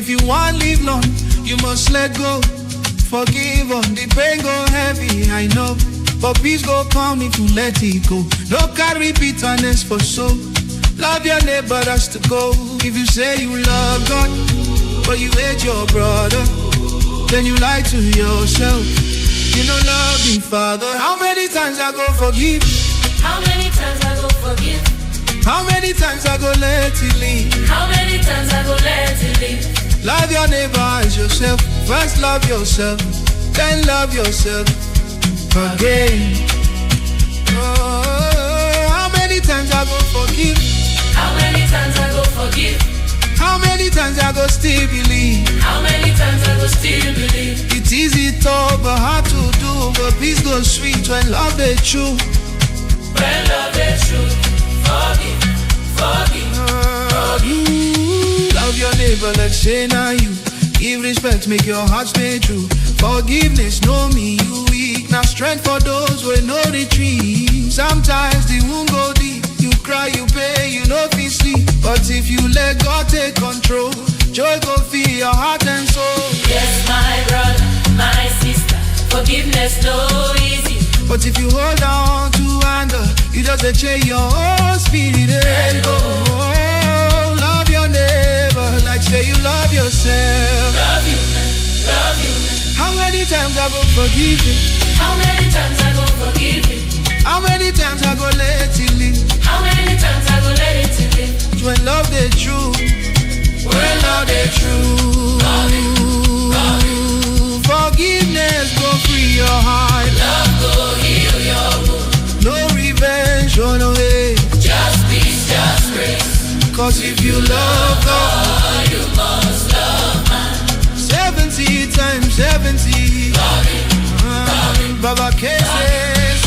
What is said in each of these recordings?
if you want live long, you must let go. Forgive on the pain go heavy, I know. But peace go come if you let it go. No carry bitterness for soul. Love your neighbor, that's to go. If you say you love God, but you hate your brother, then you lie to yourself. You don't love the Father. How many times I go forgive? How many times I go forgive? How many times I go let it leave? How many times I go let it leave? Love your neighbor as yourself. First love yourself, then love yourself again. Oh, how many times I go forgive? How many times I go forgive? How many times I go still believe? How many times I go still believe? It's easy talk but hard to do. But peace goes sweet when love is true. When love is true. Forgive, forgive, forgive. Love your neighbor like say now you. Give respect, make your heart stay true. Forgiveness, know me, you weak. Now strength for those who know retreat. Sometimes the wound go deep. You cry, you pay, you know feel sleep. But if you let God take control, joy go fill your heart and soul. Yes, my brother, my sister, forgiveness no easy. But if you hold on to anger, you just change your whole spirit and go. Love your neighbor like say you love yourself. Love you, love you. How many times I go forgive you? How many times I go forgive you? How many times I go let it leave? How many times I go let it leave? When love they true, when love they true. Forgiveness go free your heart. Love go heal your wound. No revenge, run away. Just peace, just grace. Cause if you love God, you must love man. 70 times 70. Baba cases.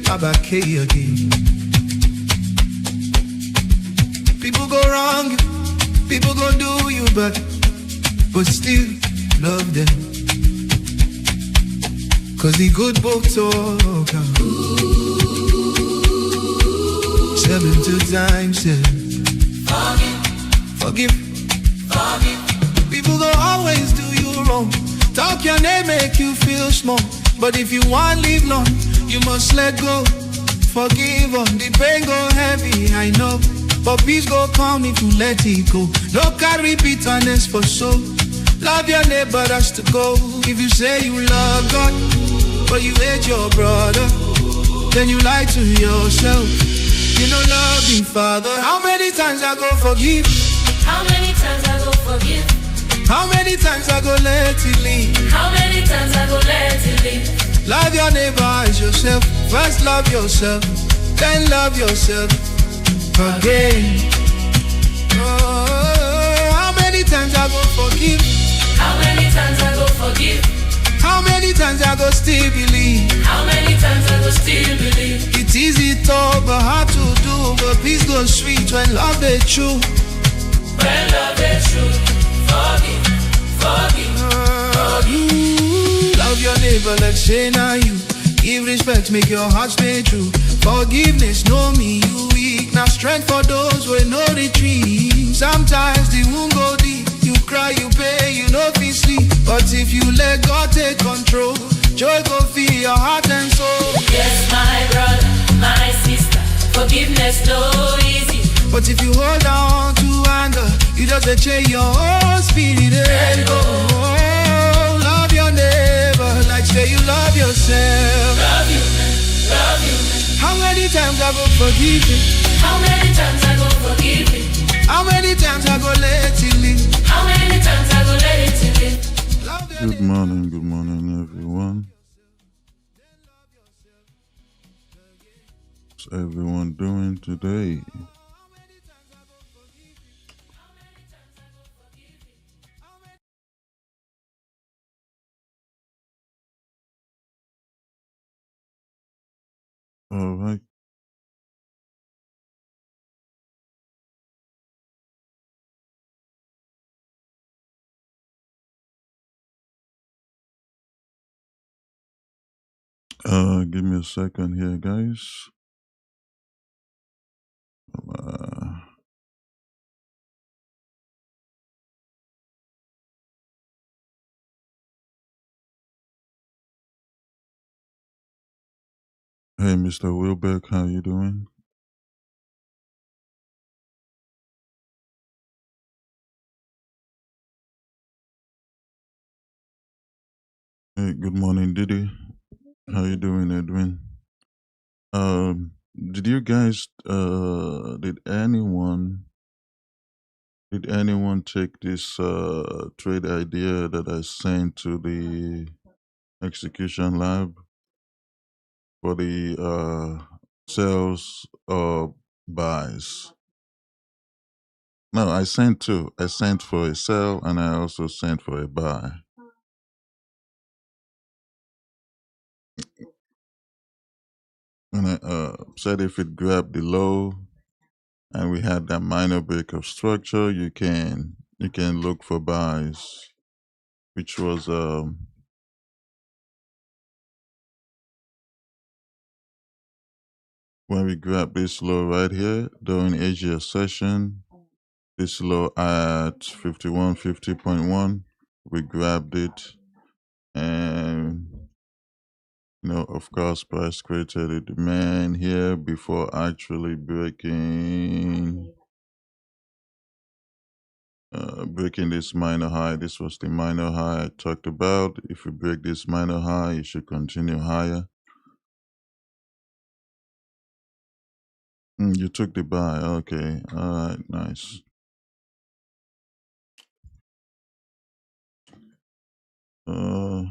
Baba K again. People go wrong, people go do you bad, but still love them. Cause the good book talk 70 times 7. Forgive. People go always do you wrong. Talk your name make you feel small. But if you want live long, you must let go. Forgive on the pain go heavy, I know. But peace go come if you let it go. No carry bitterness for soul. Love your neighbor, that's to go. If you say you love God, but you hate your brother, then you lie to yourself. You don't love the Father. How many times I go forgive? How many times I go forgive? How many times I go let it leave? How many times I go let it leave? Love your neighbor as yourself. First love yourself, then love yourself again. Oh, how many times I go forgive? How many times I go forgive? How many times I go still believe? How many times I go still believe? It's easy talk but hard to do. But peace goes sweet when love is true. When love is true. Forgive, forgive, forgive. Love your neighbor like say now you. Give respect, make your heart stay true. Forgiveness, know me, you weak. Now strength for those who know retreat. Sometimes the wound go deep. You cry, you pay, you know feel sleep. But if you let God take control, joy go fill your heart and soul. Yes, my brother, my sister, forgiveness no easy. But if you hold on to anger, you just change your whole spirit and go. Love your neighbor like say you love yourself. Love you, love you. How many times I go forgive you? How many times I go forgive you? How many times I go let it leave? How many times I go let it leave? Good morning, everyone. What's everyone doing today? All right. Give me a second here, guys. Uh, hey, Mr. Wilbeck, how you doing? Hey, good morning, Didi. How you doing, Edwin? Did you guys? Did anyone take this trade idea that I sent to the execution lab for the sales or buys? No, I sent two. I sent for a sell and I also sent for a buy. And I said if it grabbed the low and we had that minor break of structure, you can look for buys, which was when we grabbed this low right here during Asia session, this low at 5150.1, we grabbed it, and of course, price created a demand here before actually breaking this minor high. This was the minor high I talked about. If you break this minor high, you should continue higher. You took the buy. Okay. All right. Nice. Uh,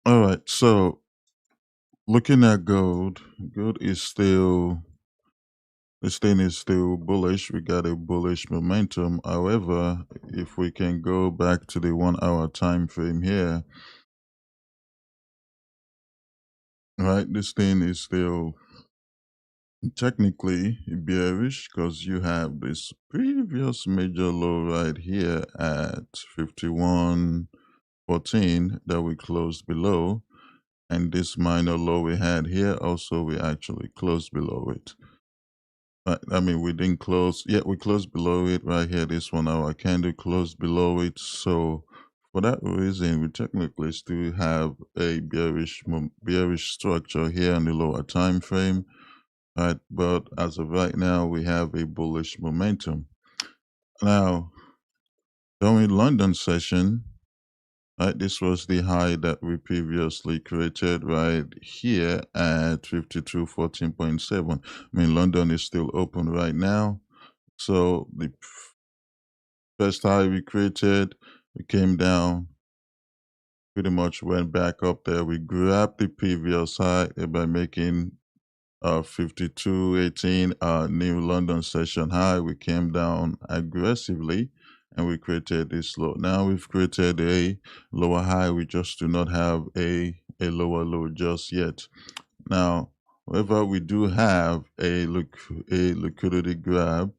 all right. So looking at gold, gold is still this thing is still bullish. We got a bullish momentum. However, if we can go back to the 1 hour time frame here, right, this thing is still technically bearish because you have this previous major low right here at 51.14 that we closed below, and this minor low we had here also we actually closed below it. I mean, we didn't close yet. We closed below it right here. This 1 hour candle closed below it. So for that reason, we technically still have a bearish structure here on the lower time frame. Right, but as of right now, we have a bullish momentum. Now, during London session, right, this was the high that we previously created right here at 5214.7. I mean, London is still open right now. So the first high we created, we came down, pretty much went back up there. We grabbed the previous high by making 52.18 new London session high. We came down aggressively and we created this low. Now we've created a lower high. We just do not have a lower low just yet. Now, however, we do have a liquidity grab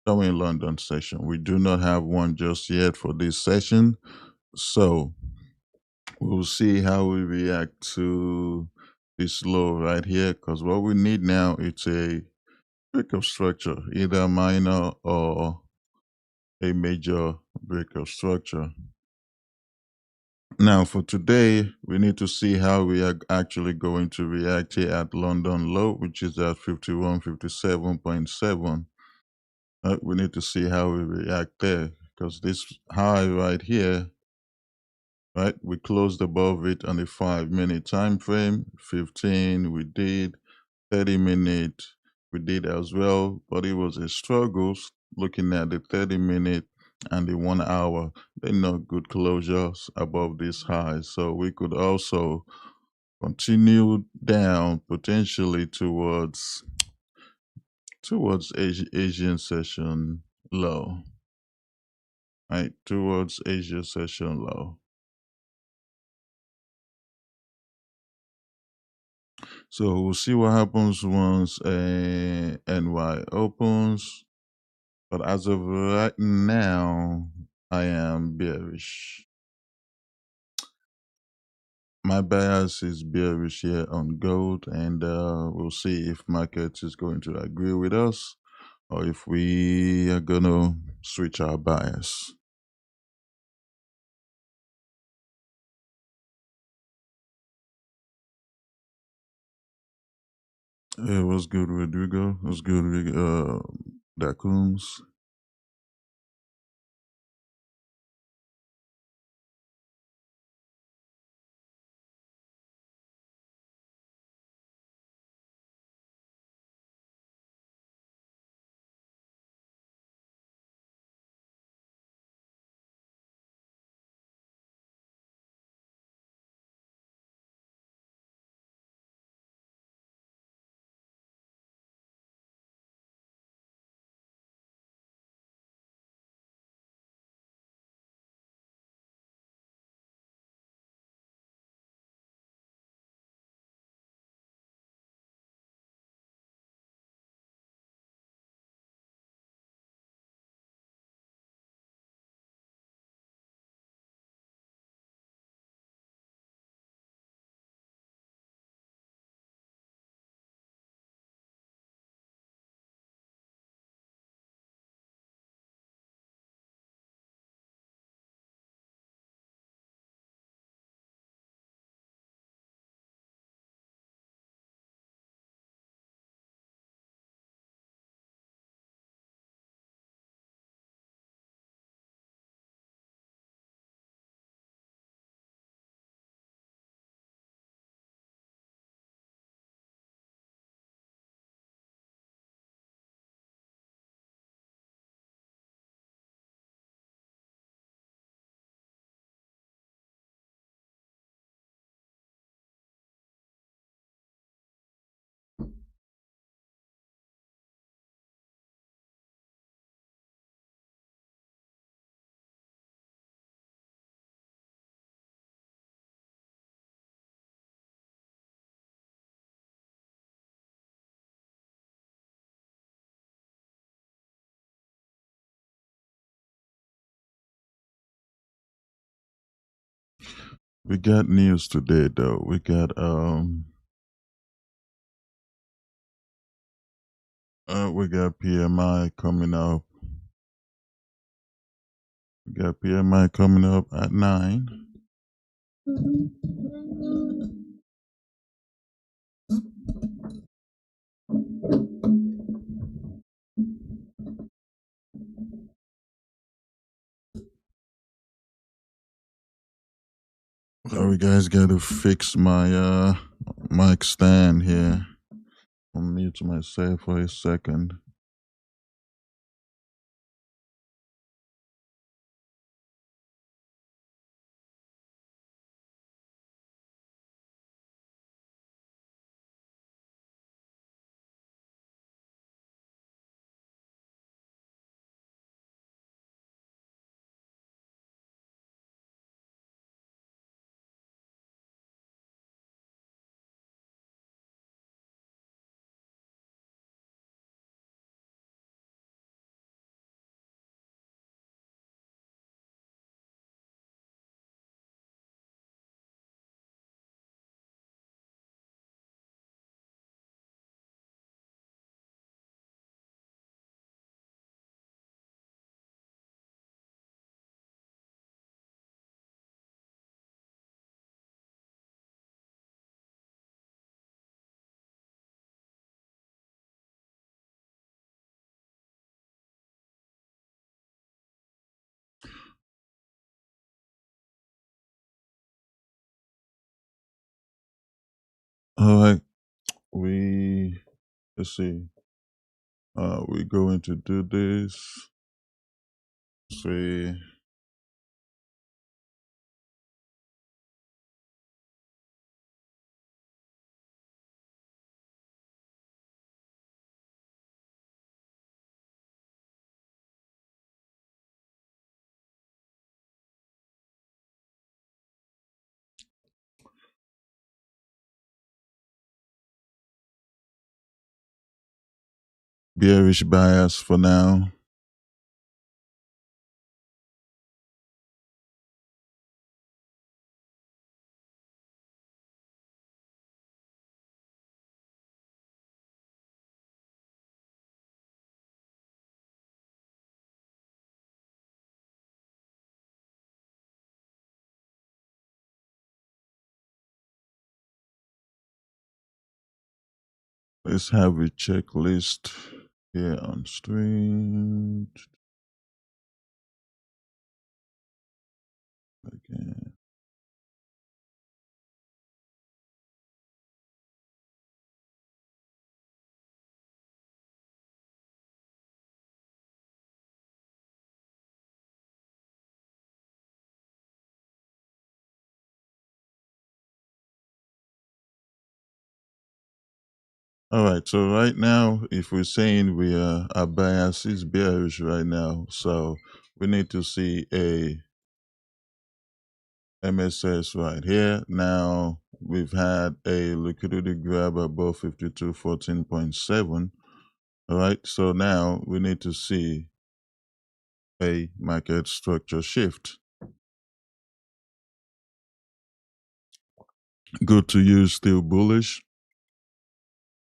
during London session. We do not have one just yet for this session. So we'll see how we react to this low right here, because what we need now is a break of structure, either minor or a major break of structure. Now for today, we need to see how we are actually going to react here at London low, which is at 5157.7. We need to see how we react there, because this high right here, right, we closed above it on the 5-minute time frame. 15 we did, 30-minute we did as well, but it was a struggle looking at the 30-minute and the 1 hour. They're not good closures above this high, so we could also continue down potentially towards Asian session low. right, towards Asia session low. So we'll see what happens once NY opens. But as of right now, I am bearish. My bias is bearish here on gold, and we'll see if market is going to agree with us or if we are gonna switch our bias. It was good, Rodrigo. It was good, Dacooms. We got news today, though. We got PMI coming up. We got PMI coming up at 9. Sorry guys, gotta fix my mic stand here. I'll mute myself for a second. Alright, let's see. We're going to do this. See. bearish bias for now. Let's have a checklist here on stream. Okay. All right. So right now, if we're saying our bias is bearish right now, so we need to see a MSS right here. Now we've had a liquidity grab above 5214.7. All right. So now we need to see a market structure shift. Good to you, still bullish.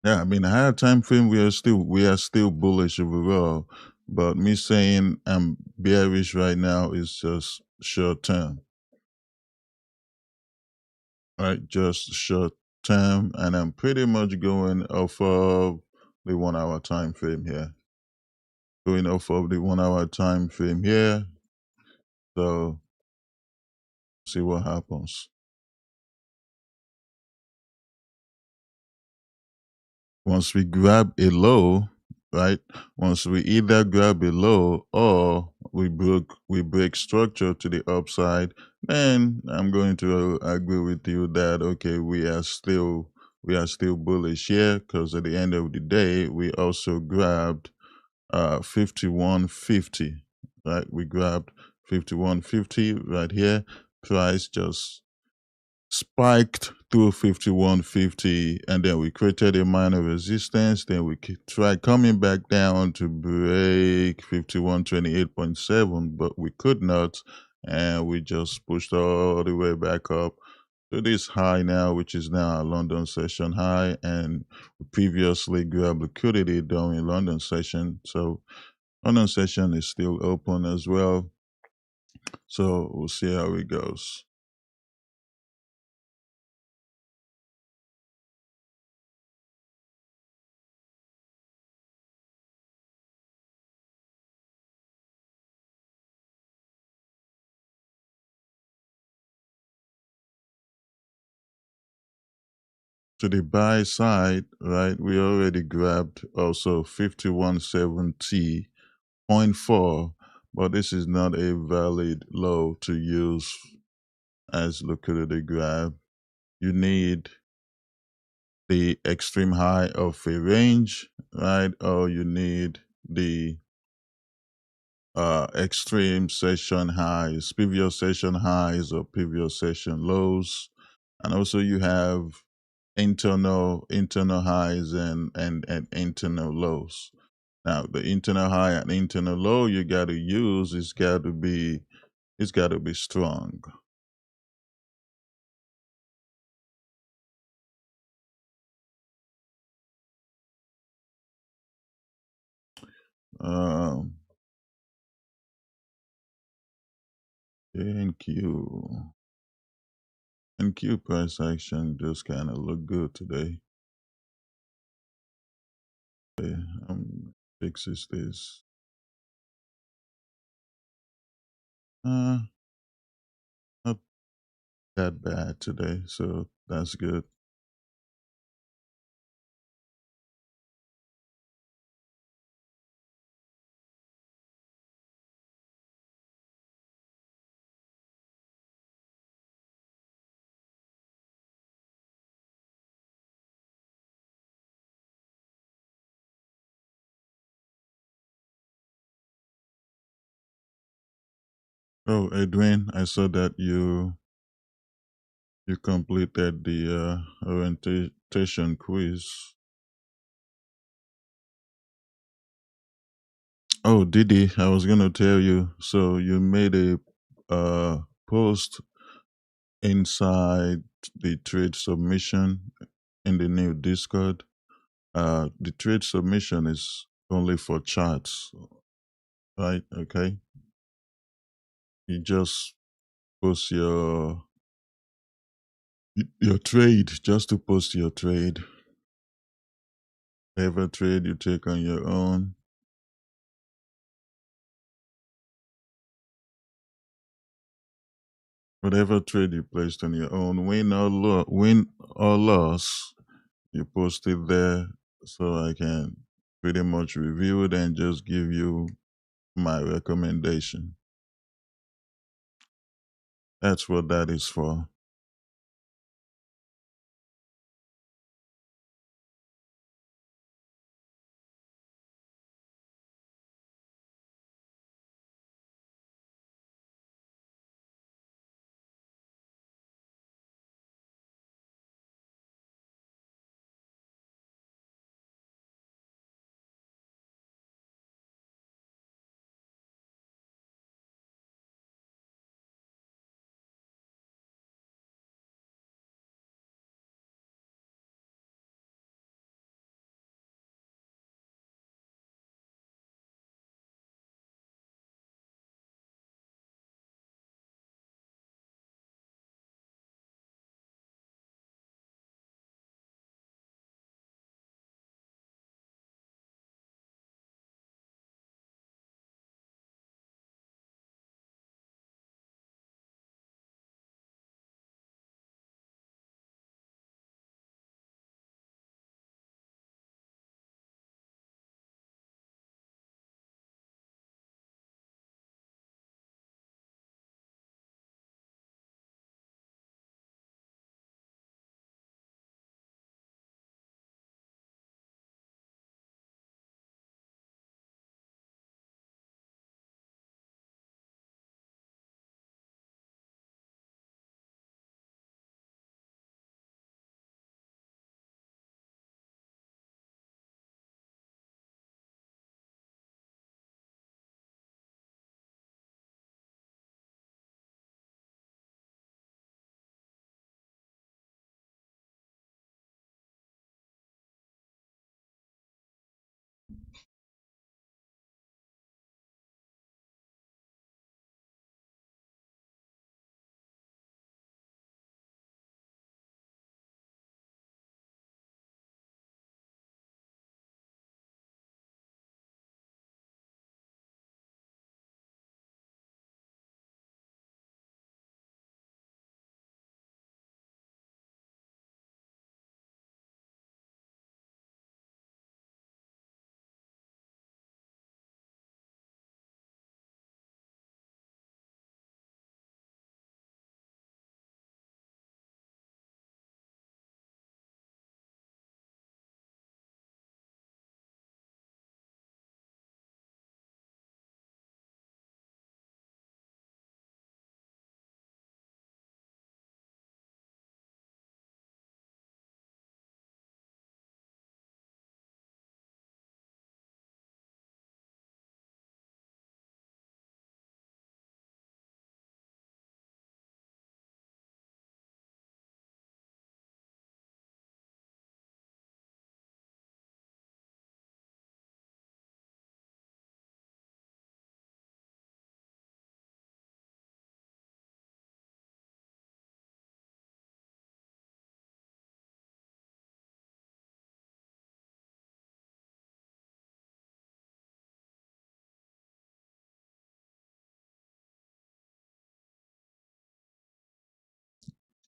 Yeah, I mean, higher time frame, we are still bullish overall. But me saying I'm bearish right now is just short term. Right, just short term, and I'm pretty much going off of the 1 hour time frame here. Going off of the 1 hour time frame here. So see what happens. Once we grab a low, right? Once we either grab a low or we break structure to the upside, then I'm going to agree with you that okay, we are still bullish here because at the end of the day, we also grabbed 5150, right? We grabbed 5150 right here. Price just spiked through 5150, and then we created a minor resistance. Then we tried coming back down to break 5128.7, but we could not, and we just pushed all the way back up to this high now, which is now a London session high, and we previously grabbed liquidity during London session. So London session is still open as well, so we'll see how it goes. To the buy side, right, we already grabbed also 5170.4, but this is not a valid low to use as liquidity grab. You need the extreme high of a range, right? Or you need the extreme session highs, previous session highs or previous session lows. And also you have internal highs and internal lows. Now the internal high and internal low you got to use it's got to be strong. Um, NQ price action just kind of look good today. Okay, fixes this. Not that bad today, so that's good. Oh, Edwin, I saw that you completed the orientation quiz. Oh, Didi, I was gonna tell you. So you made a post inside the trade submission in the new Discord. The trade submission is only for charts, right? Okay. You just post your trade, just to post your trade. Whatever trade you take on your own. Whatever trade you placed on your own, win or loss, you post it there so I can pretty much review it and just give you my recommendation. That's what that is for.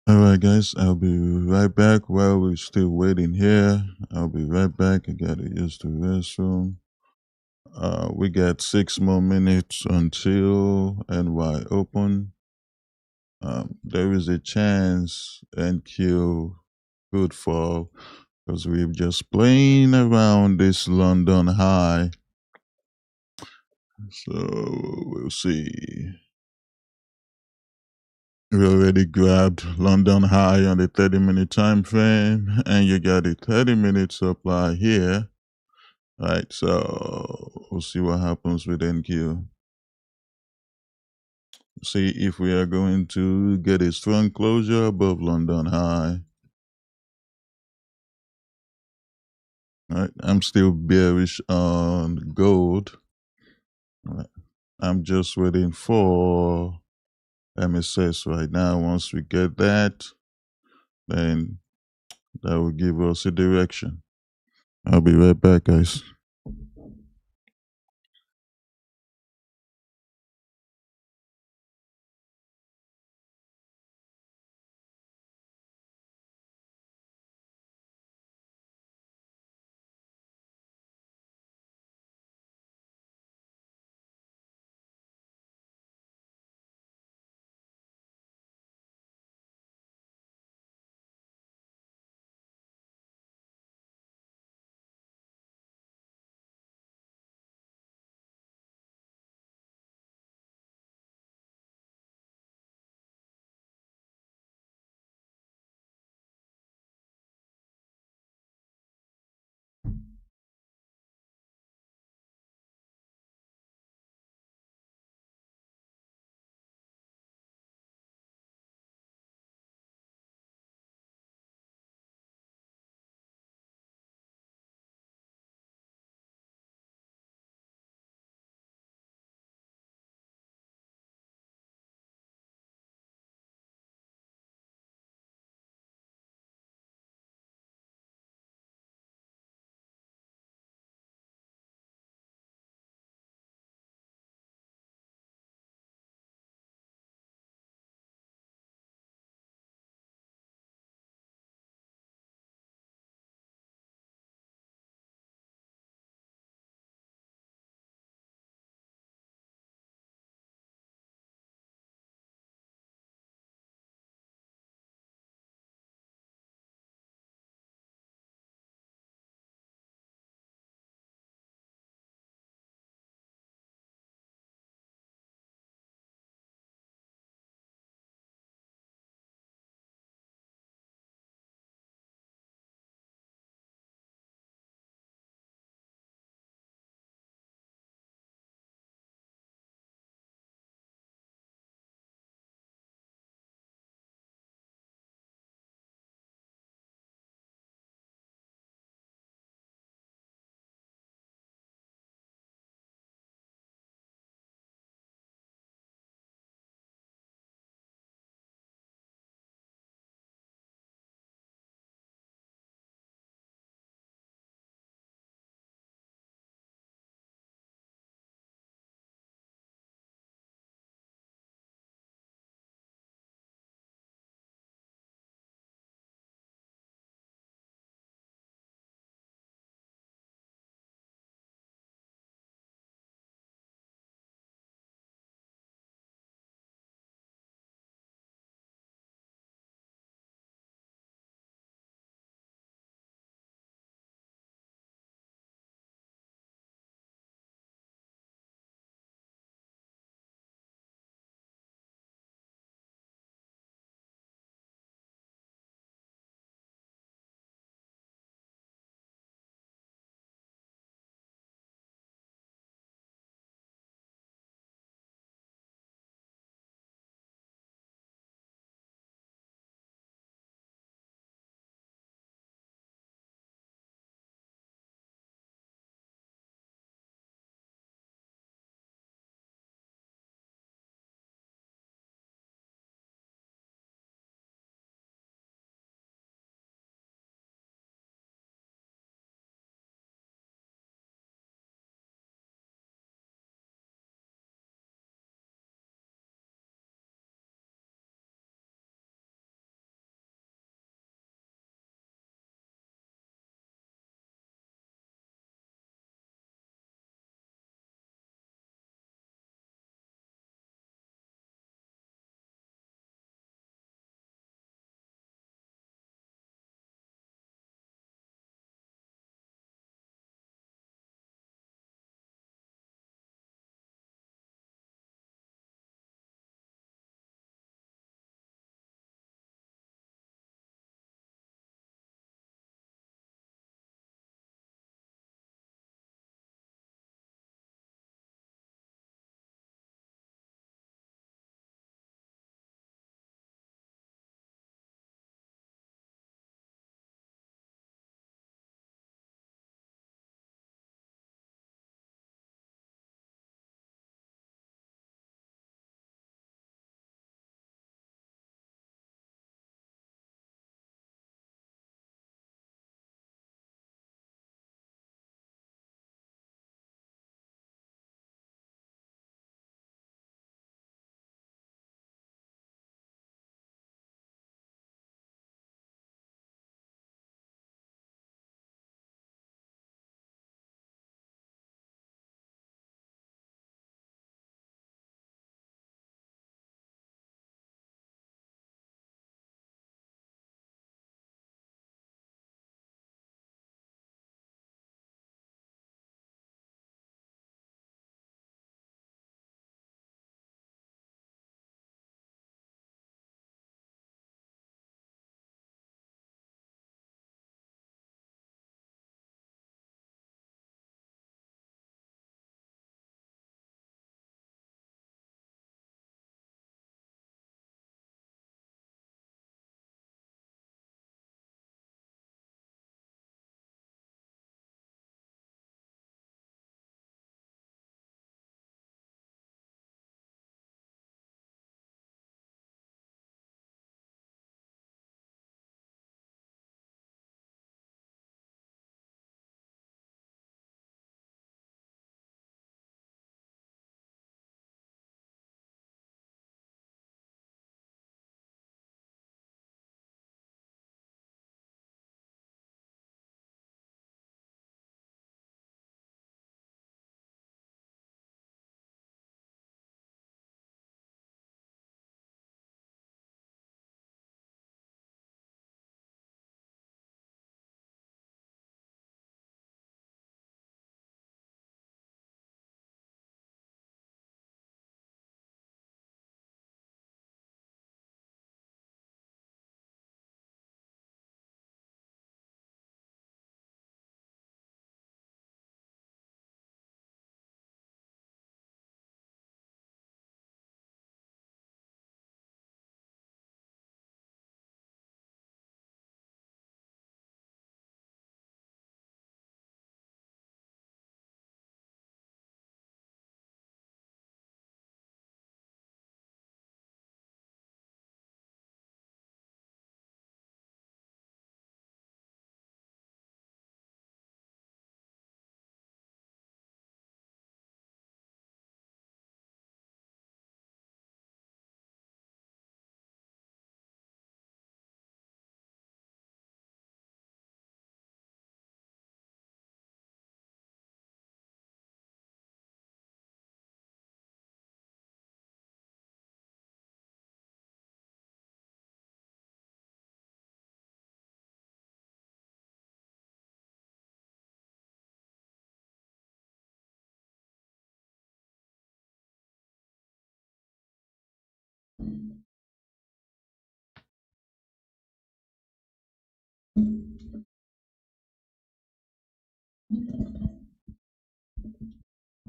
All right, guys, I'll be right back while we're still waiting here. I'll be right back. I gotta use the restroom. We got 6 more minutes until NY open. There is a chance NQ could fall because we're just playing around this London high. So we'll see. We already grabbed London high on the 30-minute time frame, and you got a 30-minute supply here. Right, so We'll see what happens with NQ. See if we are going to get a strong closure above London high. All right, I'm still bearish on gold. All right. I'm just waiting for MSS right now. Once we get that, then that will give us a direction. I'll be right back, guys.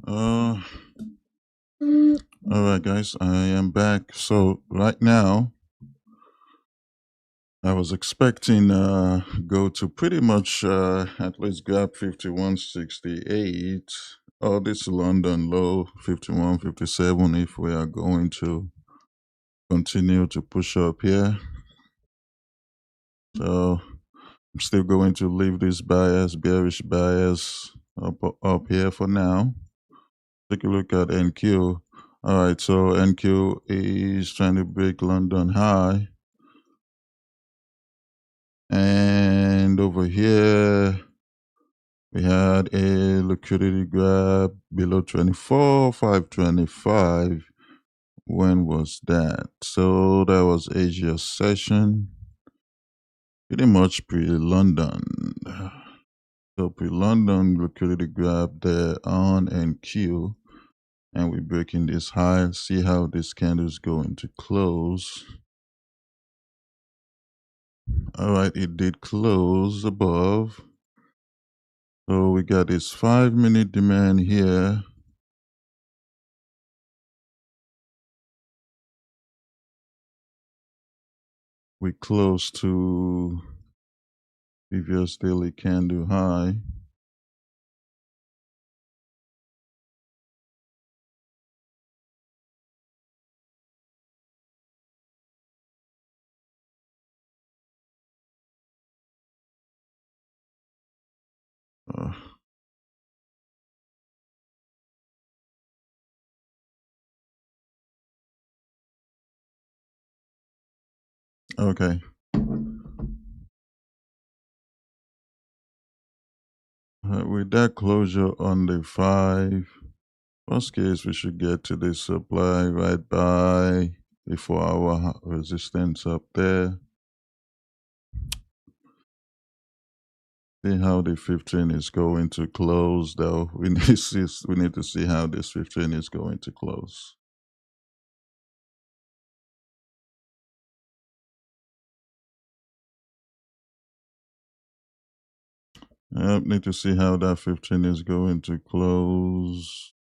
Uh, all right, guys, I am back. So right now, I was expecting go to pretty much at least grab 51.68. Oh, this London low 51.57 if we are going to continue to push up here. So I'm still going to leave this bias, bearish bias up here for now. Take a look at NQ. All right, so NQ is trying to break London high. And over here, we had a liquidity grab below 24,525. When was that? So that was Asia session. Pretty much pre-London. So pre-London liquidity grab there on NQ. And we're breaking this high. See how this candle is going to close. All right, it did close above. So we got this 5-minute demand here. We close to previous daily candle high. Uh, okay. With that closure on the 5, worst case, we should get to the supply right by the 4-hour resistance up there. See how the 15 is going to close, though. We need to see how this 15 is going to close. Yep, need to see how that 15 is going to close.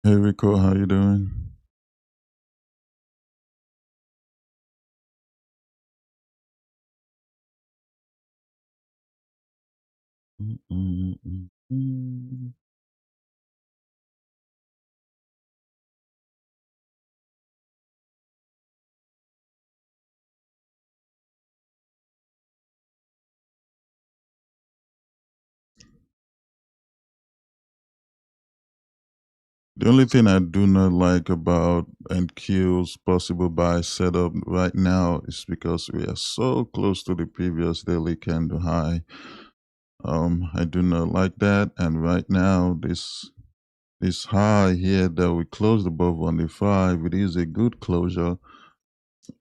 Hey Rico, how you doing? The only thing I do not like about NQ's possible buy setup right now is because we are so close to the previous daily candle high. I do not like that, and right now this high here that we closed above on the 5, it is a good closure.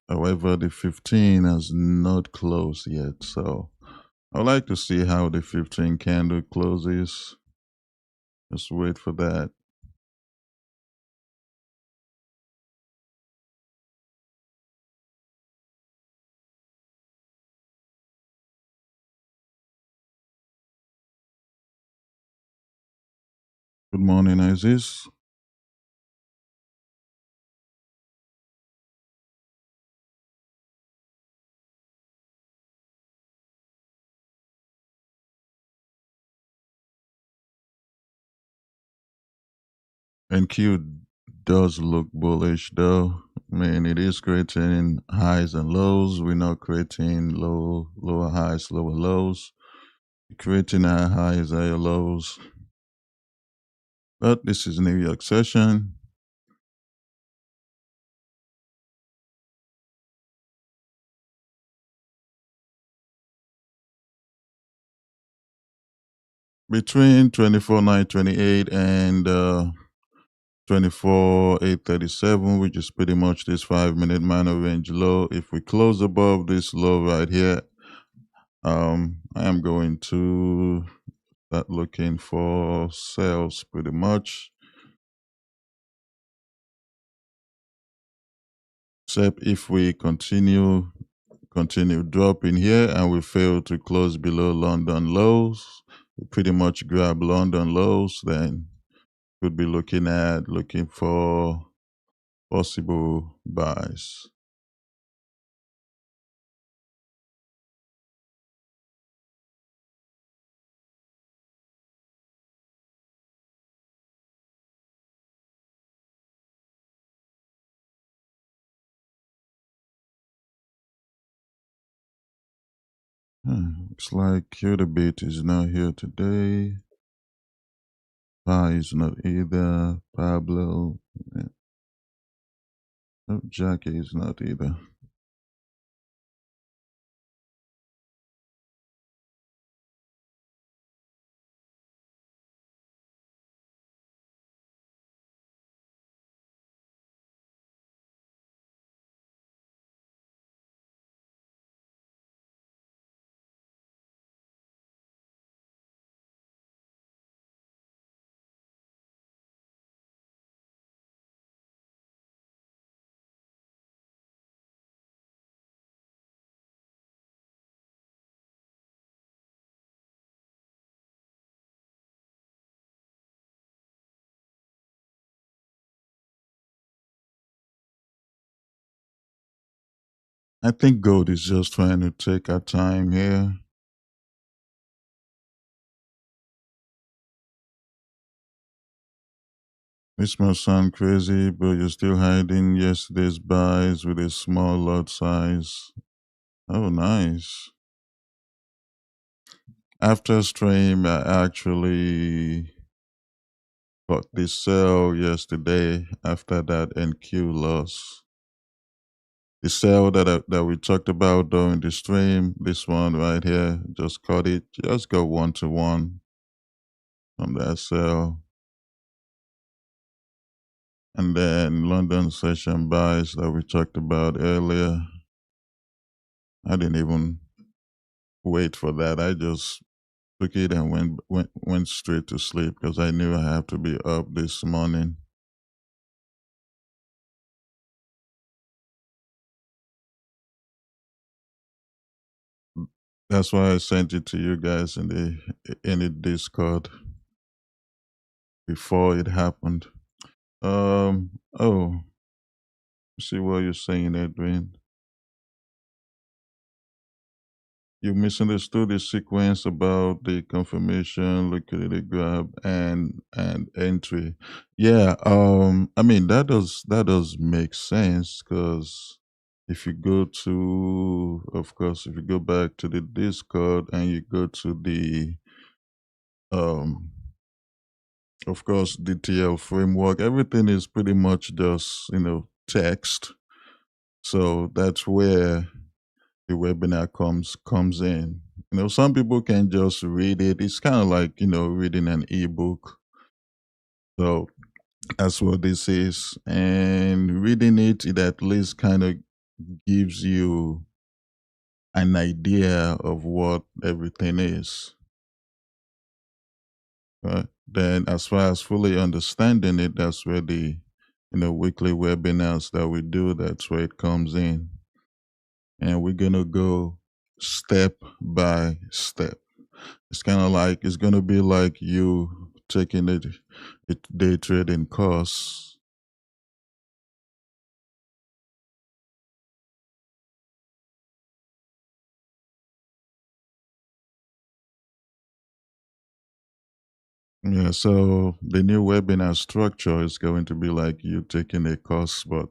However, the 15 has not closed yet, so I'd like to see how the 15 candle closes. Just wait for that. Good morning, Isis. NQ does look bullish though. I mean, it is creating highs and lows. We're not creating lower highs, lower lows. Creating higher highs, higher lows. But this is New York session. Between 24,928 and 24,837, which is pretty much this 5 minute minor range low. If we close above this low right here, I am going to start looking for sales pretty much. Except if we continue dropping here and we fail to close below London lows, we pretty much grab London lows, then could be looking for possible buys. Looks like Qdebit is not here today. Pi is not either. Pablo, oh, Jackie is not either. I think gold is just trying to take our time here. This must sound crazy, but you're still hiding yesterday's buys with a small lot size. Oh, nice. After stream, I actually got this sell yesterday after that NQ loss. The sell that we talked about during the stream, this one right here, just caught it. Just go 1-to-1 from that sell. And then London session buys that we talked about earlier. I didn't even wait for that. I just took it and went straight to sleep because I knew I have to be up this morning. That's why I sent it to you guys in the Discord before it happened. Oh, see what you're saying, Edwin. You misunderstood the sequence about the confirmation, liquidity grab, and entry. Yeah, I mean that does make sense because if you go to, of course, if you go back to the Discord and you go to the um of course DTL framework, everything is pretty much just text. So that's where the webinar comes in. Some people can just read it. It's kind of like reading an ebook. So that's what this is. And reading it at least kind of gives you an idea of what everything is. Right? Then as far as fully understanding it, that's where the weekly webinars that we do, that's where it comes in. And we're gonna go step by step. It's kind of like it's gonna be like you taking it day trading course. Yeah, so the new webinar structure is going to be like you taking a course, but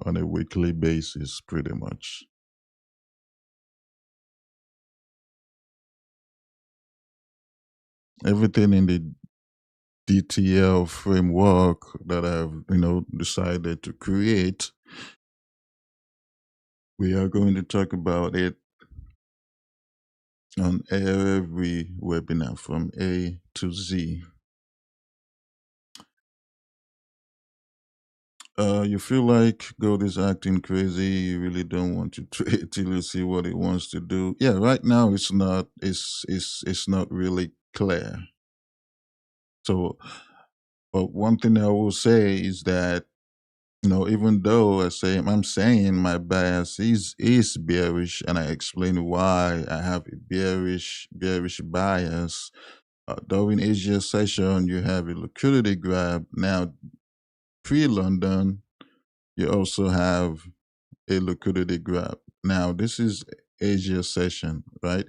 on a weekly basis, pretty much. Everything in the DTL framework that I've decided to create, we are going to talk about it on every webinar from A to Z. You feel like gold is acting crazy. You really don't want to trade till you see what it wants to do. Yeah, right now it's not. It's not really clear. So, but one thing I will say is that, even though I'm saying my bias is bearish, and I explain why I have a bearish bias. During Asia session, you have a liquidity grab. Now, pre-London, you also have a liquidity grab. Now, this is Asia session, right?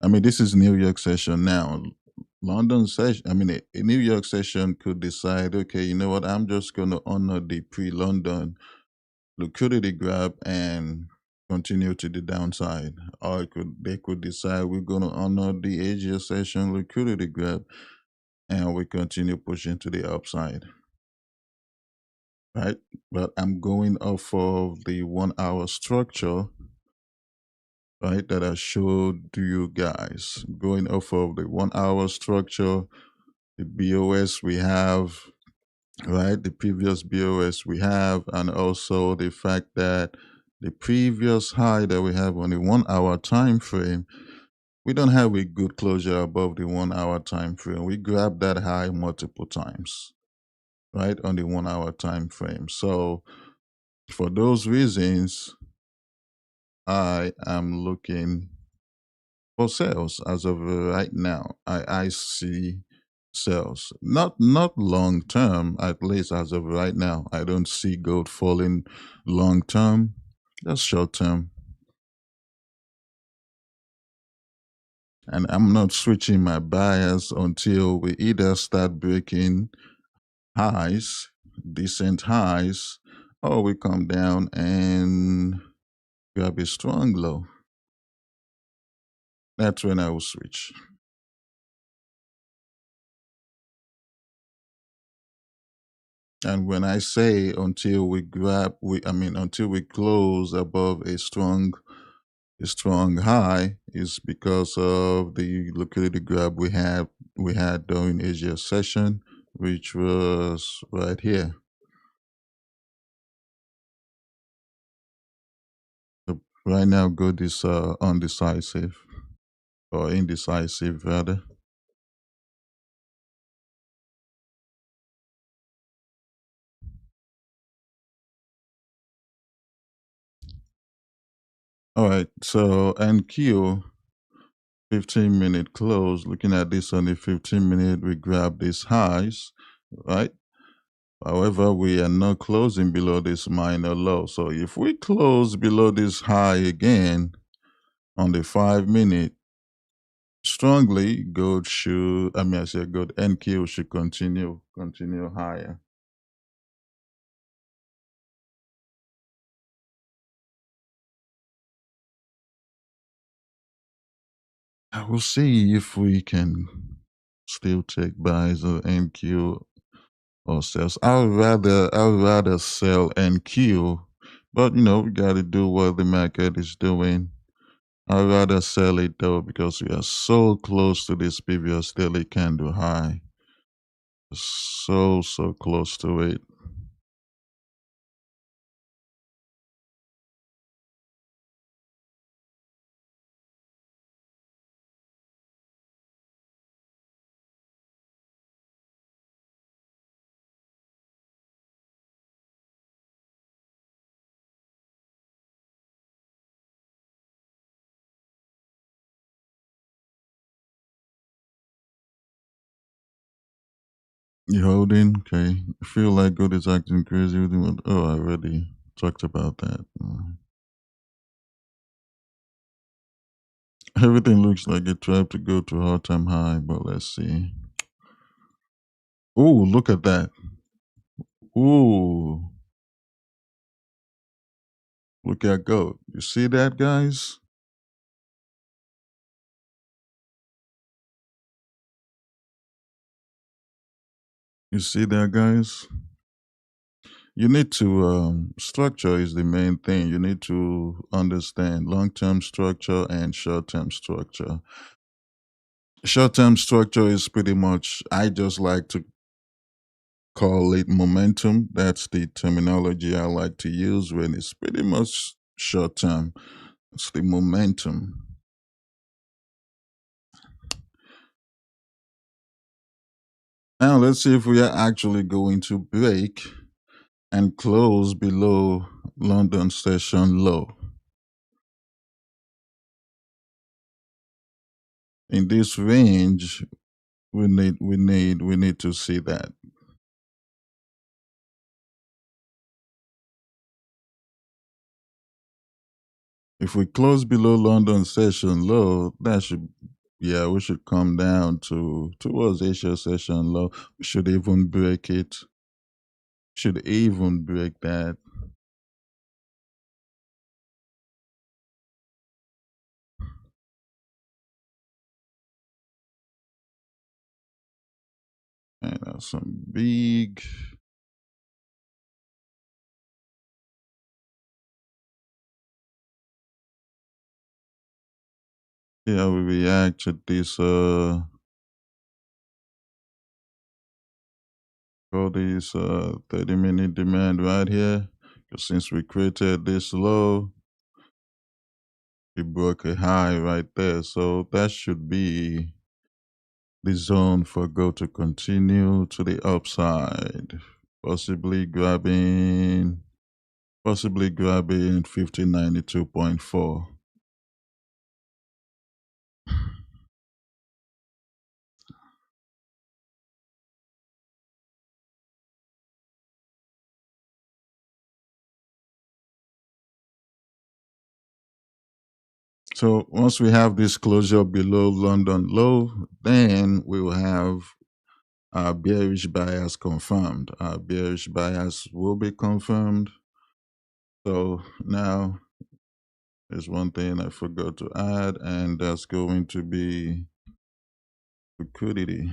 I mean, this is New York session now. London session, a New York session could decide, okay, you know what, I'm just going to honor the pre London liquidity grab and continue to the downside. Or they could decide we're going to honor the Asia session liquidity grab and we continue pushing to the upside, right? But I'm going off of the 1 hour structure, right, that I showed to you guys. Going off of the 1 hour structure, the BOS we have, right, the previous BOS we have, and also the fact that the previous high that we have on the 1 hour time frame, we don't have a good closure above the 1 hour time frame. We grabbed that high multiple times, right, on the 1 hour time frame. So for those reasons, I am looking for sales as of right now. I see sales, not long term, at least as of right now. I don't see gold falling long term, just short term. And I'm not switching my bias until we either start breaking highs, decent highs, or we come down and grab a strong low. That's when I will switch. And when I say until we grab, until we close above a strong high, is because of the liquidity grab we had during Asia session, which was right here. So right now, gold is undecisive, or indecisive rather. All right, so NQ 15-minute close. Looking at this on the 15-minute, we grab these highs, right? However, we are not closing below this minor low. So if we close below this high again on the 5-minute, strongly gold should, I said gold NQ should continue higher. I will see if we can still take buys of NQ or sales. I would rather sell NQ, but we got to do what the market is doing. I'd rather sell it though because we are so close to this previous daily candle high. So close to it. You holding? Okay. I feel like good is acting crazy with him. Oh, I already talked about that. Everything looks like it tried to go to all-time high, but let's see. Oh, look at that. Ooh, look at gold. You see that, guys? You see that, guys? You need to structure is the main thing. You need to understand long-term structure and short-term structure. Short-term structure is pretty much, I just like to call it momentum. That's the terminology I like to use when it's pretty much short term. It's the momentum. Now let's see if we are actually going to break and close below London session low. In this range, we need to see that. If we close below London session low, that should, yeah, we should come down towards Asia session low. We should even break it. Should even break that. And that's some big. Yeah, we react to this all these 30-minute demand right here. 'Cause since we created this low, we broke a high right there. So that should be the zone for go to continue to the upside. Possibly grabbing 1592.4. So once we have this closure below London low, then we will have our bearish bias confirmed. Our bearish bias will be confirmed. So now there's one thing I forgot to add, and that's going to be liquidity.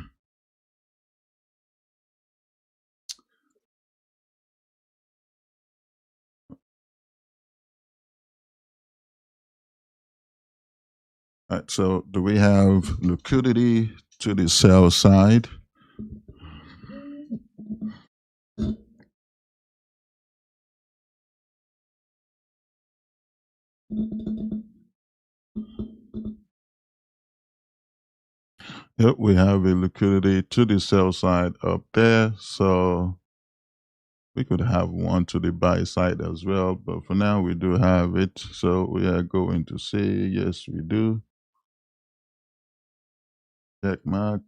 All right, so do we have liquidity to the sell side? Yep, we have a liquidity to the sell side up there. So we could have one to the buy side as well. But for now, we do have it. So we are going to say, yes, we do. Check mark.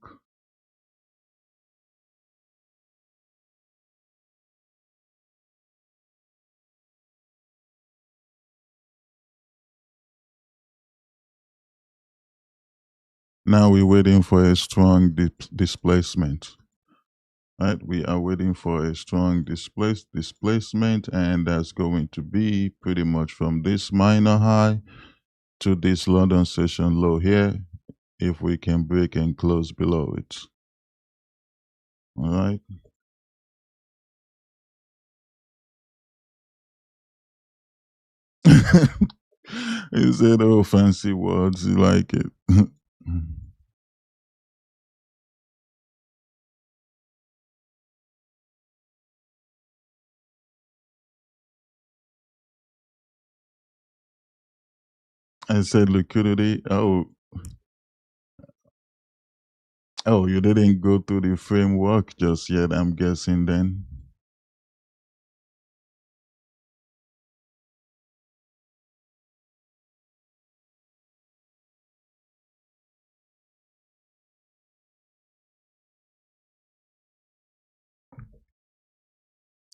Now we're waiting for a strong displacement. Right, we are waiting for a strong displacement, and that's going to be pretty much from this minor high to this London session low here, if we can break and close below it. All right. He said, "Oh, fancy words, you like it." I said liquidity. Oh, you didn't go through the framework just yet, I'm guessing then.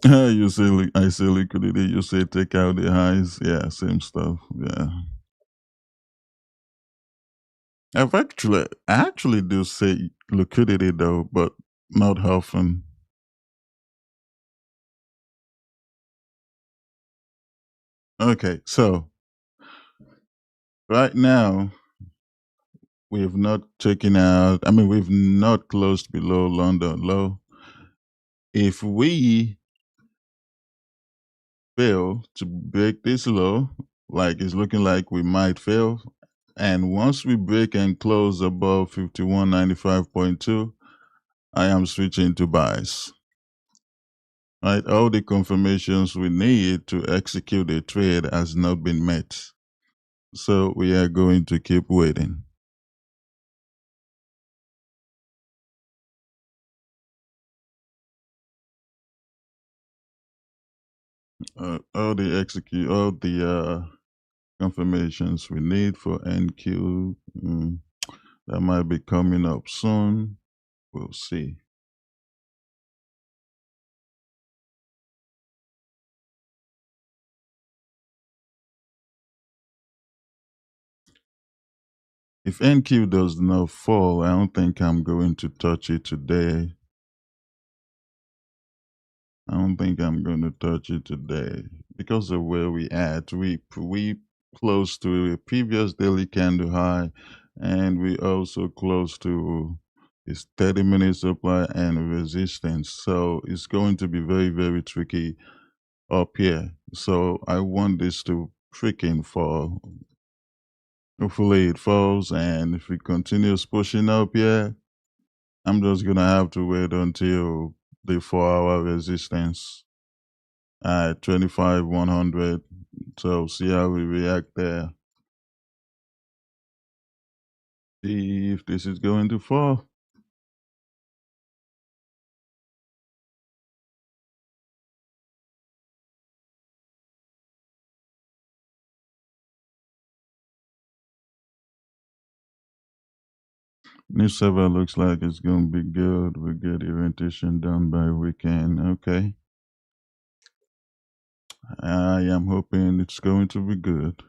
You say, I say liquidity, you say take out the highs. Yeah, same stuff. Yeah. I actually do say liquidity though, but not often. Okay, so right now we've not taken out. I mean, we've not closed below London low. If we fail to break this low, like it's looking like we might fail, and once we break and close above 5195.2, I am switching to buys. Right? All the confirmations we need to execute a trade has not been met. So we are going to keep waiting. All the confirmations we need for NQ. That might be coming up soon. We'll see. If NQ does not fall, I don't think I'm going to touch it today. I don't think I'm going to touch it today because of where we at. We close to a previous daily candle high, and we also close to its 30-minute supply and resistance. So it's going to be very, very tricky up here. So I want this to freaking fall. Hopefully it falls, and if it continues pushing up here, I'm just gonna have to wait until the 4-hour resistance at 25,100. So see how we react there. See if this is going to fall. New server looks like it's gonna be good. We get orientation done by weekend. Okay. I am hoping it's going to be good.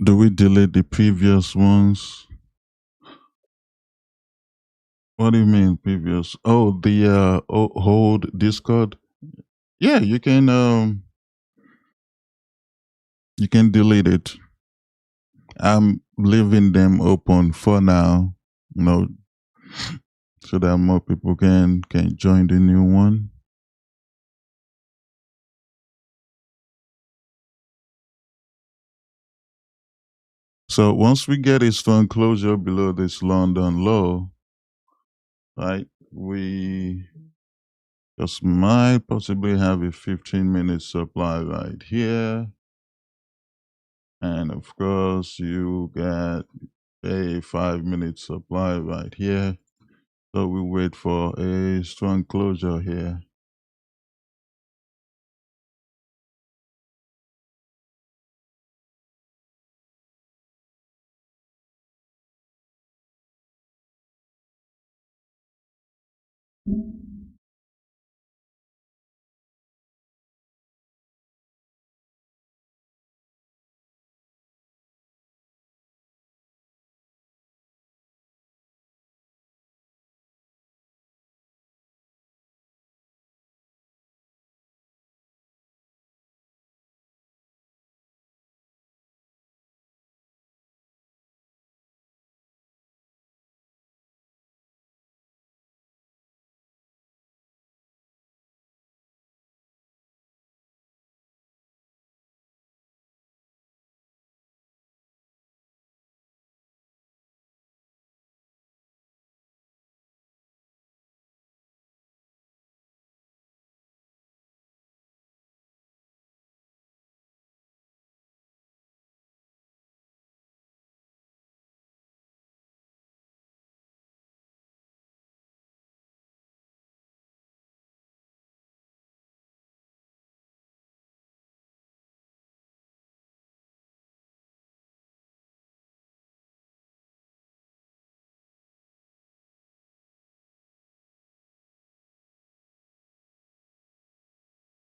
Do we delete the previous ones? What do you mean previous? Oh, the hold Discord. Yeah, you can delete it. I'm leaving them open for now, you know, so that more people can join the new one. So once we get a strong closure below this London low, right, we just might possibly have a 15-minute supply right here. And of course, you got a 5-minute supply right here. So we wait for a strong closure here.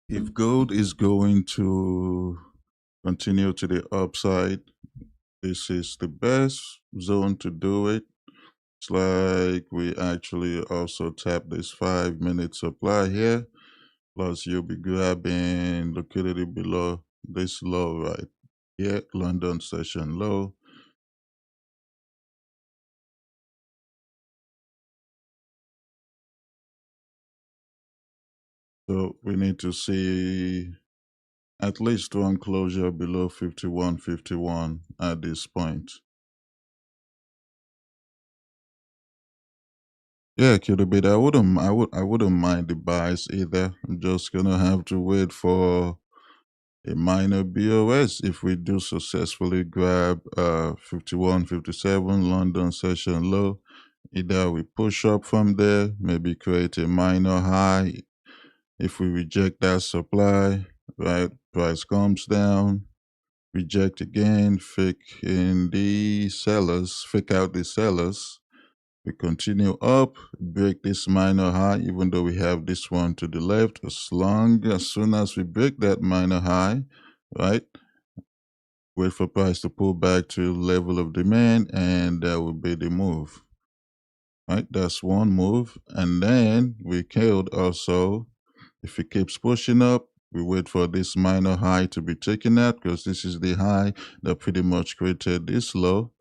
If gold is going to continue to the upside, this is the best zone to do it. It's like we actually also tap this 5 minute supply here. Plus, you'll be grabbing liquidity below this low right here, London session low. So we need to see at least one closure below 51.51 at this point. Yeah, could a bit. I wouldn't mind the buys either. I'm just gonna have to wait for a minor BOS if we do successfully grab 51.57 London session low. Either we push up from there, maybe create a minor high. If we reject that supply, right, price comes down, reject again, fake out the sellers. We continue up, break this minor high, even though we have this one to the left. As soon as we break that minor high, right, wait for price to pull back to level of demand, and that will be the move. Right, that's one move. And then we could also, if it keeps pushing up, we wait for this minor high to be taken out because this is the high that pretty much created this low.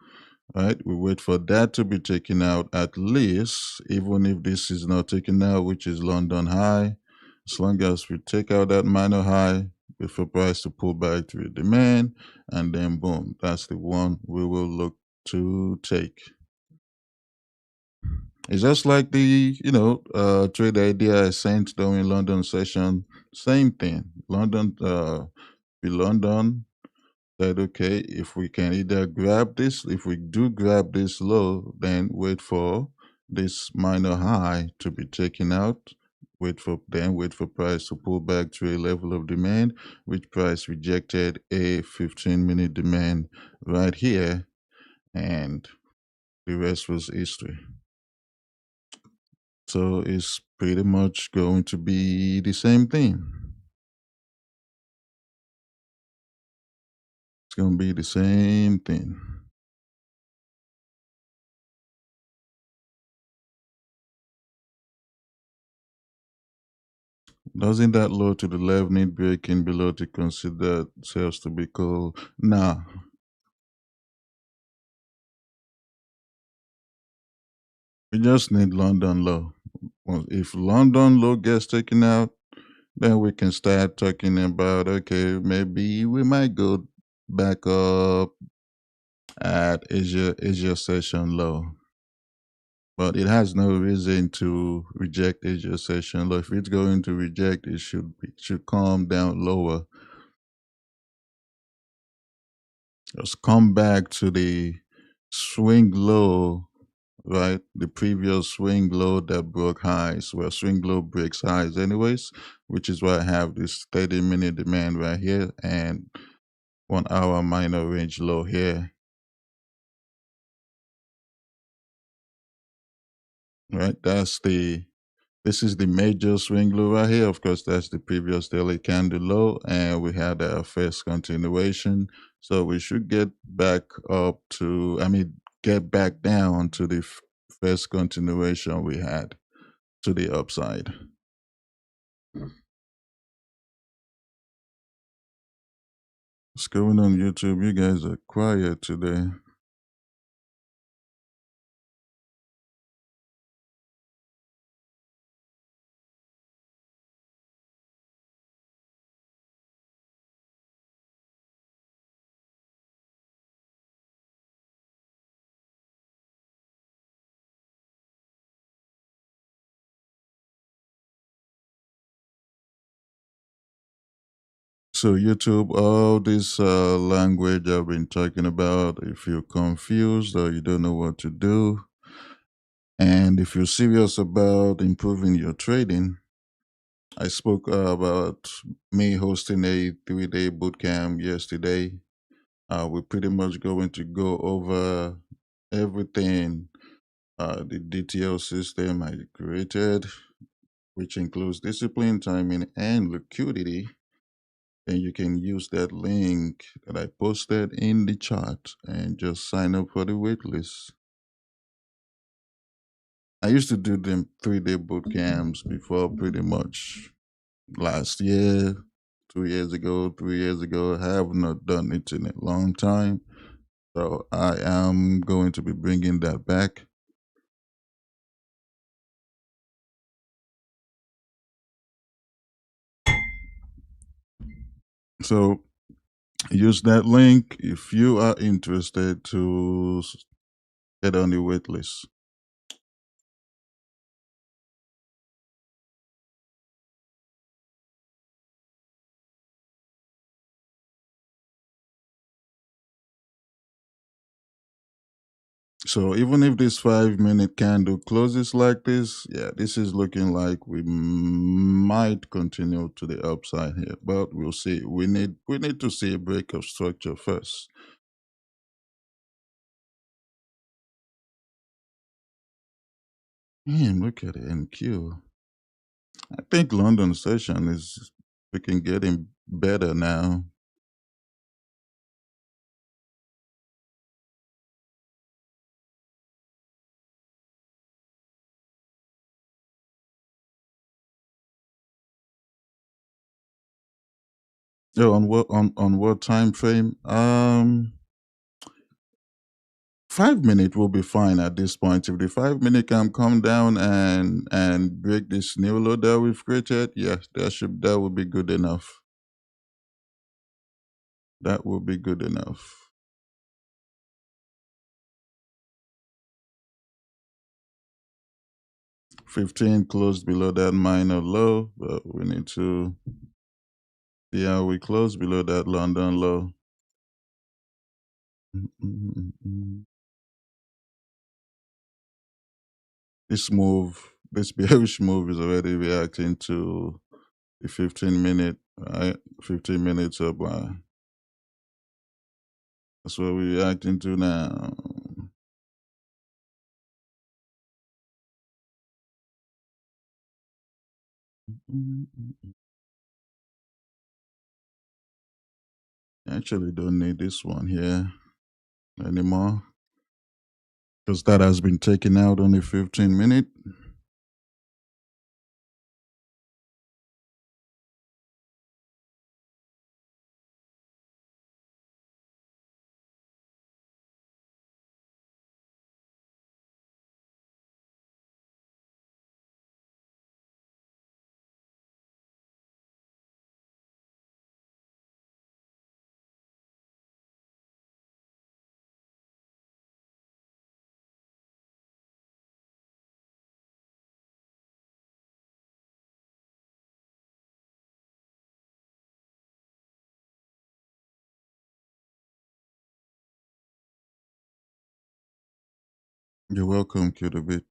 Right, we wait for that to be taken out at least, even if this is not taken out, which is London high. As long as we take out that minor high, wait for price to pull back to the demand, and then boom, that's the one we will look to take. It's just like the trade idea I sent during London session. Same thing. London said, okay, if we can either grab this, if we do grab this low, then wait for this minor high to be taken out. Wait for price to pull back to a level of demand, which price rejected a 15-minute demand right here, and the rest was history. So it's pretty much going to be the same thing. It's going to be the same thing. Doesn't that low to the left need breaking below to consider sales to be cool? Nah. We just need London low. Well, if London low gets taken out, then we can start talking about, okay, maybe we might go back up at Asia session low. But it has no reason to reject Asia session low. If it's going to reject, it should come down lower. Just come back to the swing low, right? The previous swing low that broke highs. Well, swing low breaks highs anyways, which is why I have this 30-minute demand right here and 1 hour minor range low here. Right? This is the major swing low right here. Of course, that's the previous daily candle low, and we had a first continuation. So we should get back get back down to the first continuation we had to the upside. What's going on YouTube? You guys are quiet today. So YouTube, all this language I've been talking about, if you're confused or you don't know what to do, and if you're serious about improving your trading, I spoke about me hosting a 3-day bootcamp yesterday. We're pretty much going to go over everything, the DTL system I created, which includes discipline, timing, and liquidity, then you can use that link that I posted in the chat and just sign up for the waitlist. I used to do them 3-day boot camps before pretty much last year, 2 years ago, 3 years ago. I have not done it in a long time. So I am going to be bringing that back. So use that link if you are interested to get on the wait list. So even if this 5-minute candle closes like this, yeah, this is looking like we might continue to the upside here, but we'll see. We need to see a break of structure first. Damn, look at the NQ. I think London session is freaking getting better now. Oh, on what time frame? 5 minute will be fine at this point. If the 5 minute can come down and break this new low that we've created, yeah, that would be good enough. That will be good enough. 15 closed below that minor low, but we need to see how we close below that London low. This bearish move is already reacting to the 15 minute, right? 15 minutes up line. That's what we're reacting to now. I actually don't need this one here anymore because that has been taken out on the 15 minute. You're welcome, Qdbit.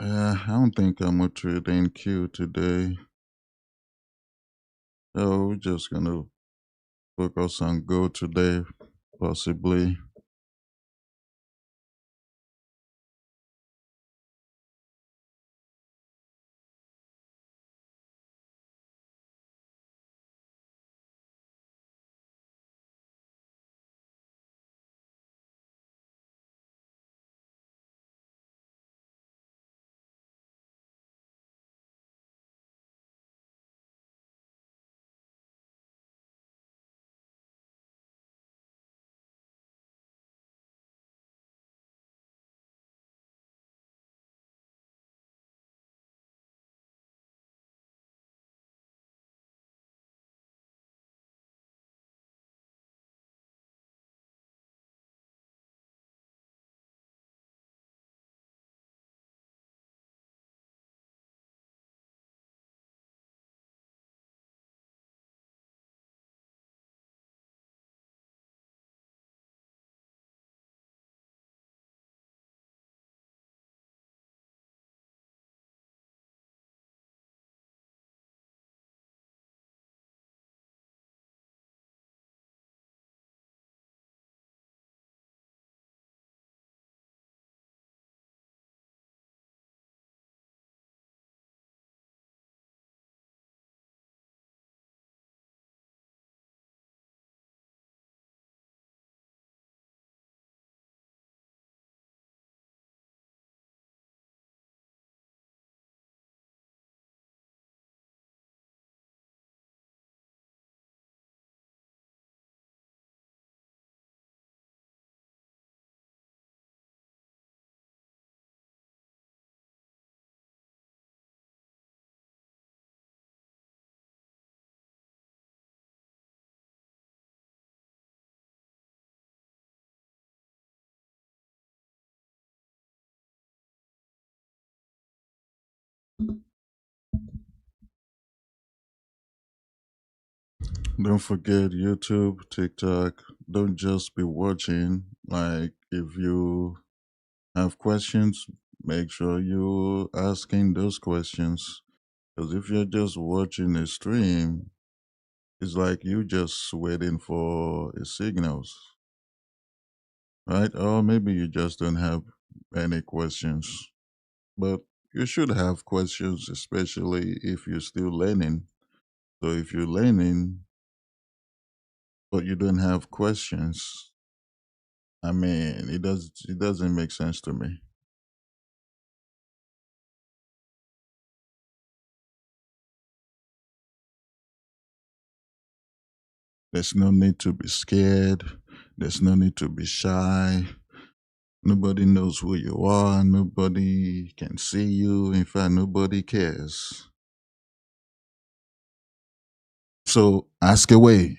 I don't think I'm gonna trade NQ today. Oh, we're just gonna focus on gold today, possibly. Don't forget YouTube, TikTok. Don't just be watching. Like, if you have questions, make sure you're asking those questions. Because if you're just watching a stream, it's like you just waiting for a signals, right? Or maybe you just don't have any questions. But you should have questions, especially if you're still learning. So if you're learning, but you don't have questions, I mean, it doesn't make sense to me. There's no need to be scared. There's no need to be shy. Nobody knows who you are. Nobody can see you. In fact, nobody cares. So ask away.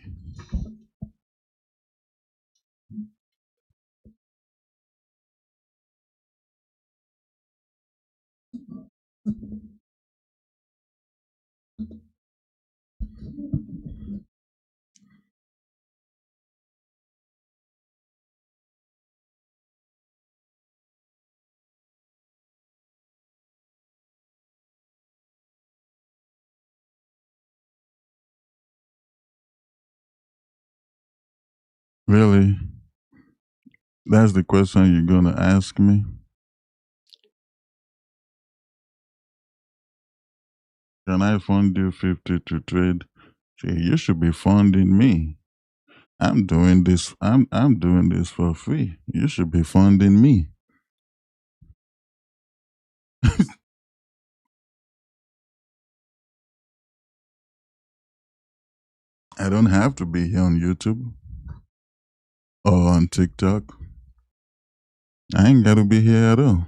Really? That's the question you're going to ask me? Can I fund you 50 to trade? See, you should be funding me. I'm doing this for free. You should be funding me. I don't have to be here on YouTube or on TikTok. I ain't got to be here at all.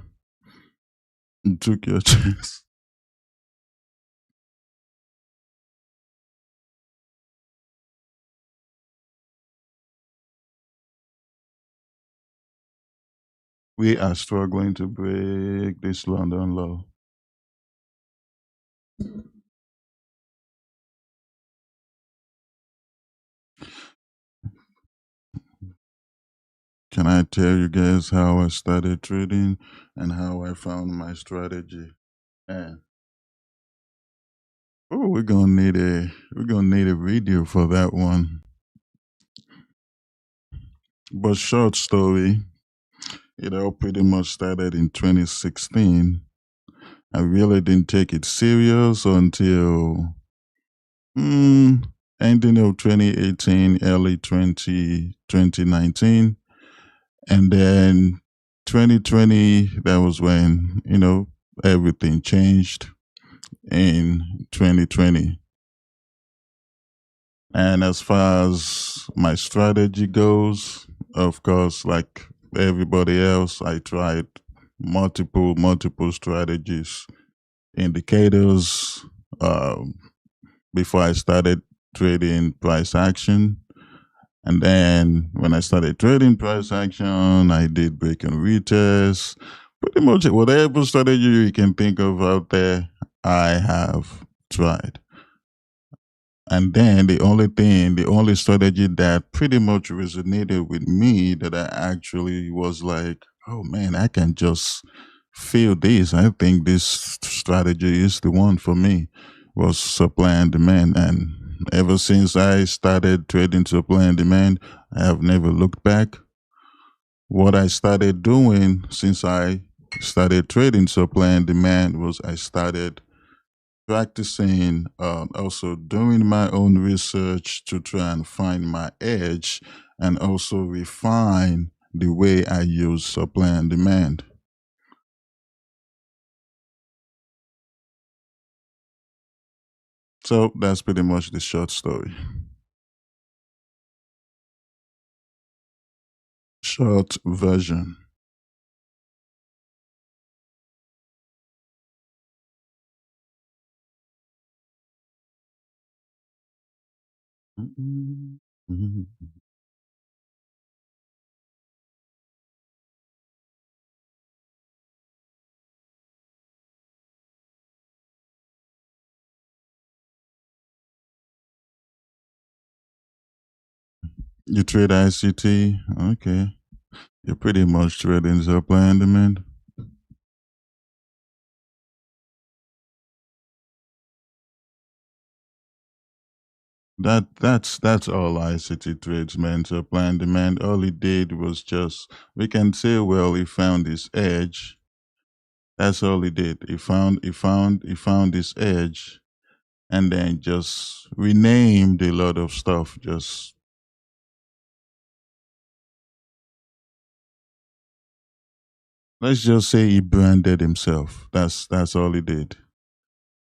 You took your chance. We are struggling to break this London law. Can I tell you guys how I started trading and how I found my strategy? And oh, we're gonna need a video for that one. But short story, it all pretty much started in 2016. I really didn't take it serious until ending of 2018, early 2019. And then 2020, that was when, everything changed in 2020. And as far as my strategy goes, of course, like everybody else, I tried multiple strategies, indicators, before I started trading price action. And then when I started trading price action, I did break and retest. Pretty much whatever strategy you can think of out there, I have tried. And then the only strategy that pretty much resonated with me that I actually was like, oh man, I can just feel this. I think this strategy is the one for me, was supply and demand. And ever since I started trading supply and demand, I have never looked back. What I started doing since I started trading supply and demand was I started practicing, also doing my own research to try and find my edge and also refine the way I use supply and demand. So that's pretty much the short story. Short version. You trade ICT? Okay. You're pretty much trading supply and demand. That's all ICT trades, man. Supply and demand. All he did was just, we can say, well, he found his edge. That's all he did. He found his edge, and then just renamed a lot of stuff. Just, let's just say he branded himself. That's all he did.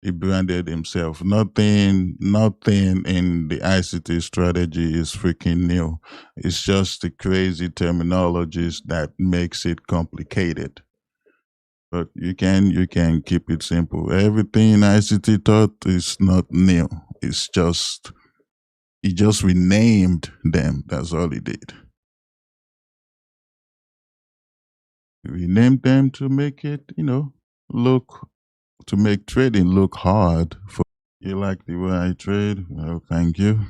He branded himself. Nothing in the ICT strategy is freaking new. It's just the crazy terminologies that makes it complicated. But you can keep it simple. Everything ICT taught is not new. It's just, he just renamed them. That's all he did. He renamed them to make it, look, to make trading look hard for. You like the way I trade? Well, thank you.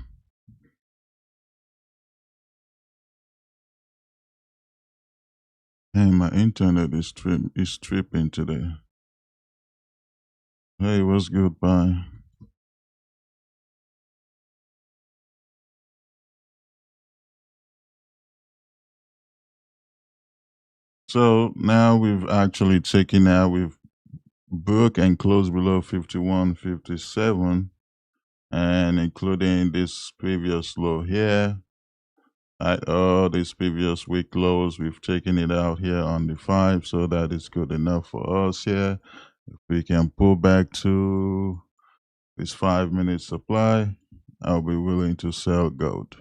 Hey, my internet is tripping today. Hey, what's good? Bye. So now we've actually taken out, we've broke and closed below 51.57, and including this previous low here. At all these previous week lows, we've taken it out here on the 5, so that is good enough for us here. If we can pull back to this 5-minute supply, I'll be willing to sell gold.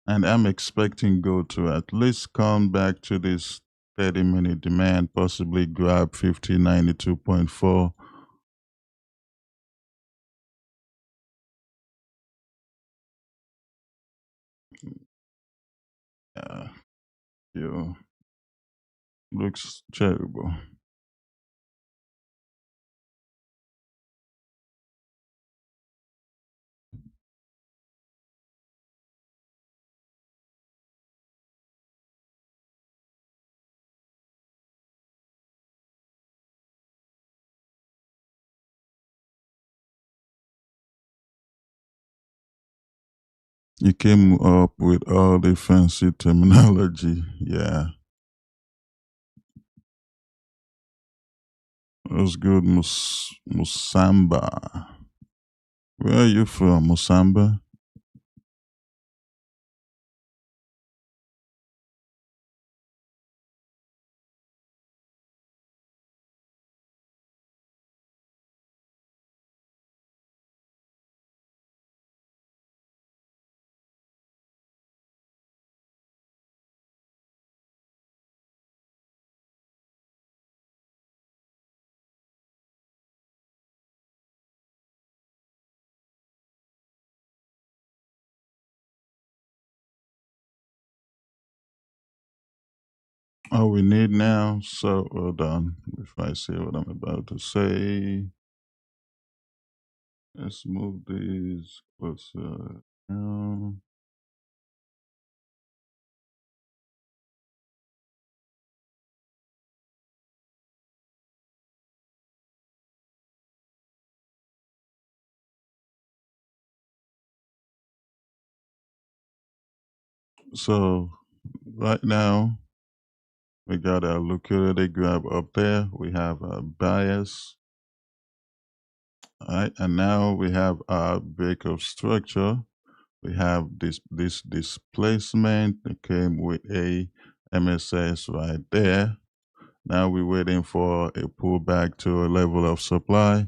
And I'm expecting gold to at least come back to this 30-minute demand, possibly grab 5092.4. Yeah, yo, looks terrible. You came up with all the fancy terminology. Yeah, that's good, Musamba. Where are you from, Musamba? All we need now, so hold on. If I say what I'm about to say, let's move these closer. Now. So right now we got a liquidity grab up there. We have a bias. All right, and now we have our break of structure. We have this displacement that came with a MSS right there. Now we're waiting for a pullback to a level of supply,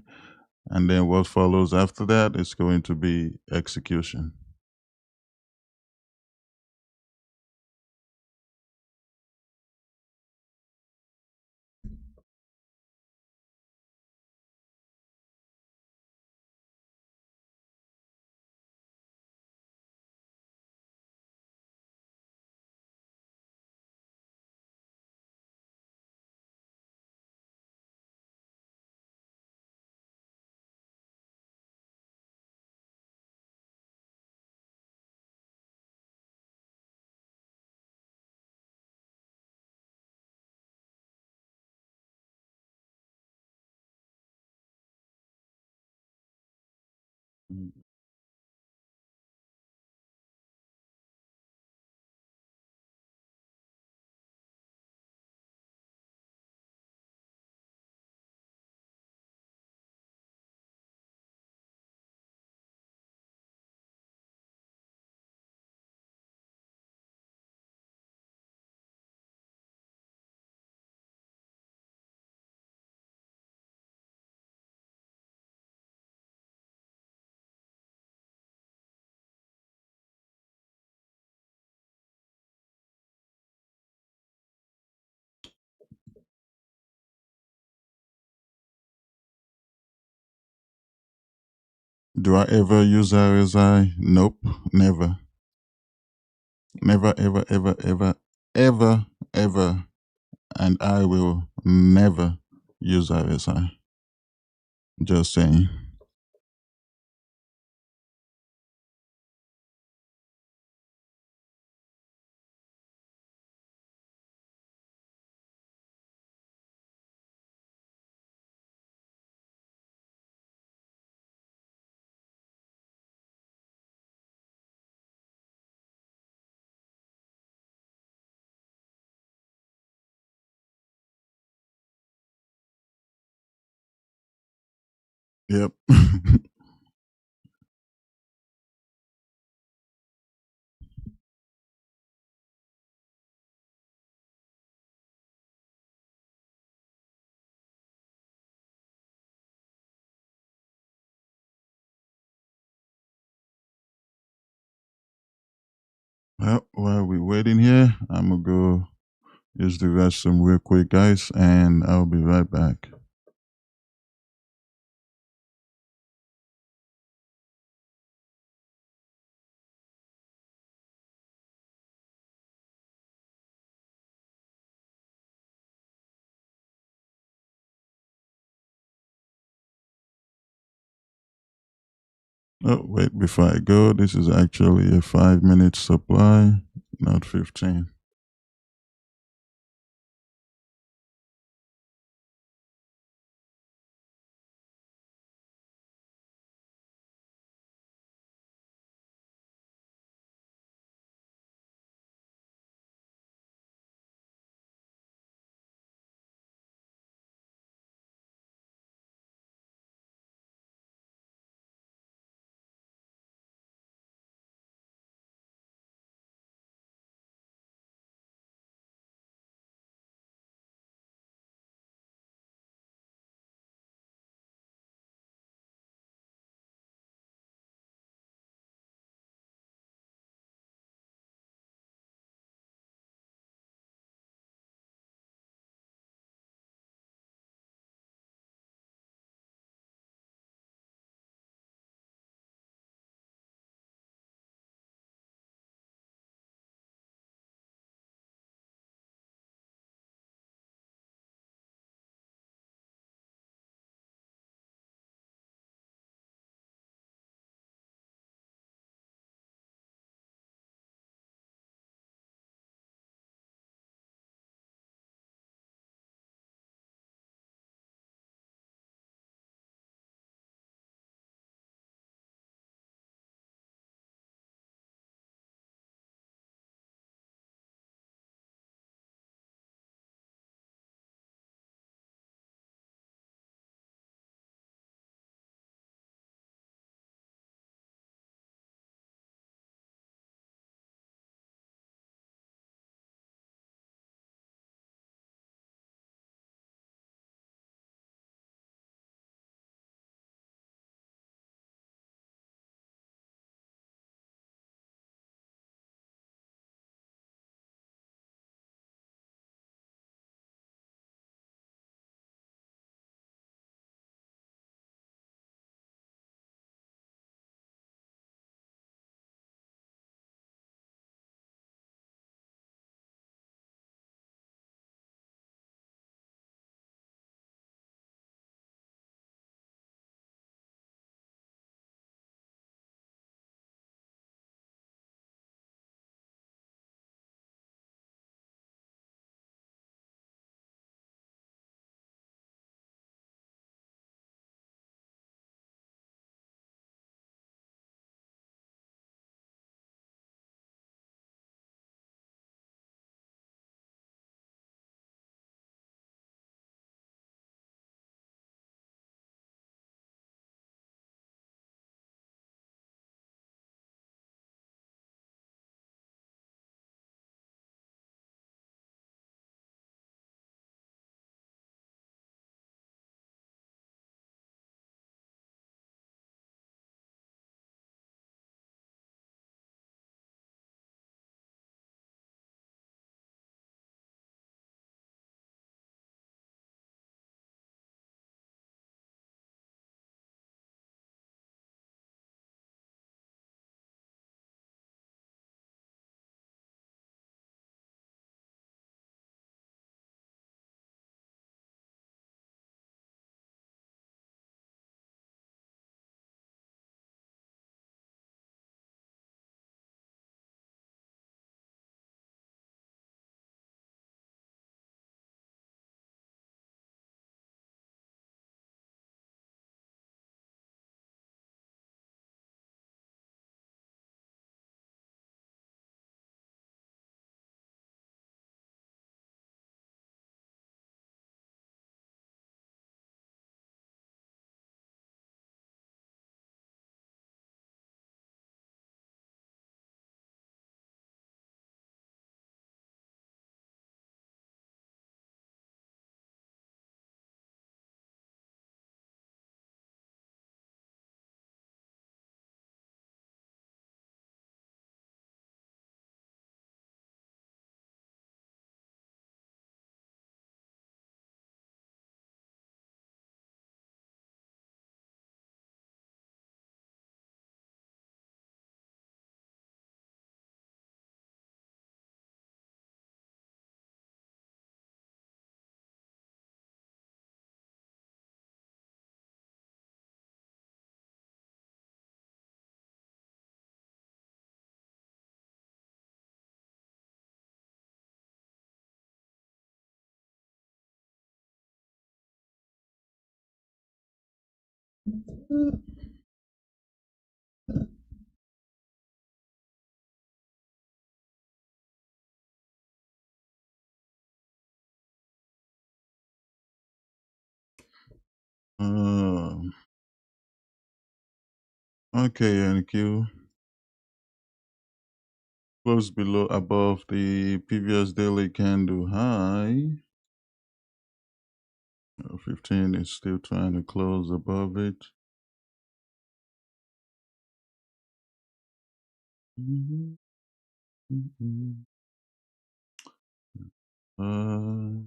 and then what follows after that is going to be execution. Mm. Do I ever use RSI? Nope, never. Never, ever, ever, ever, ever, ever. And I will never use RSI. Just saying. Yep. Well, while we're waiting here, I'm gonna go use the restroom real quick, guys, and I'll be right back. Oh, wait, before I go, this is actually a 5 minute supply, not 15. Uh, okay, NQ. Close below above the previous daily candle high. 15 is still trying to close above it. Uh,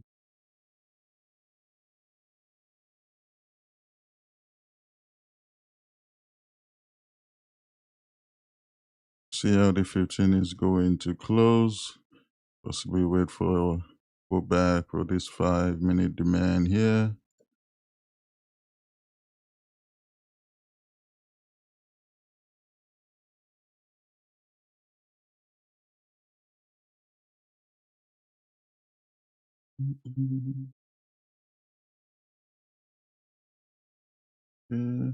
see how the 15 is going to close. Possibly wait for go back for this 5-minute demand here. Yeah.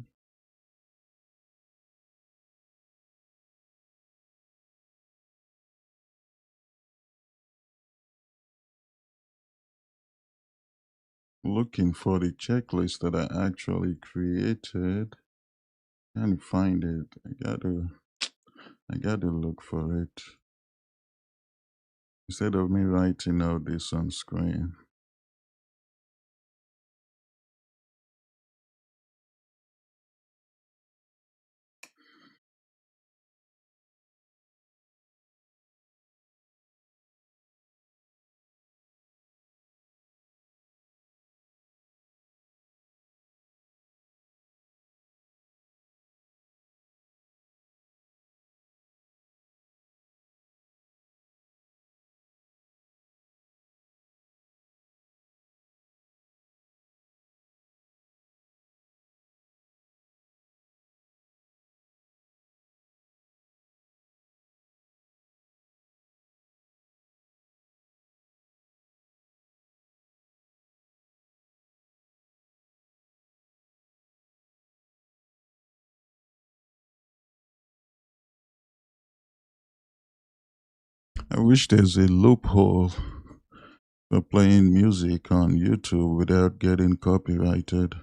Looking for the checklist that I actually created. Can't find it. I gotta look for it. Instead of me writing out this on screen. I wish there's a loophole for playing music on YouTube without getting copyrighted.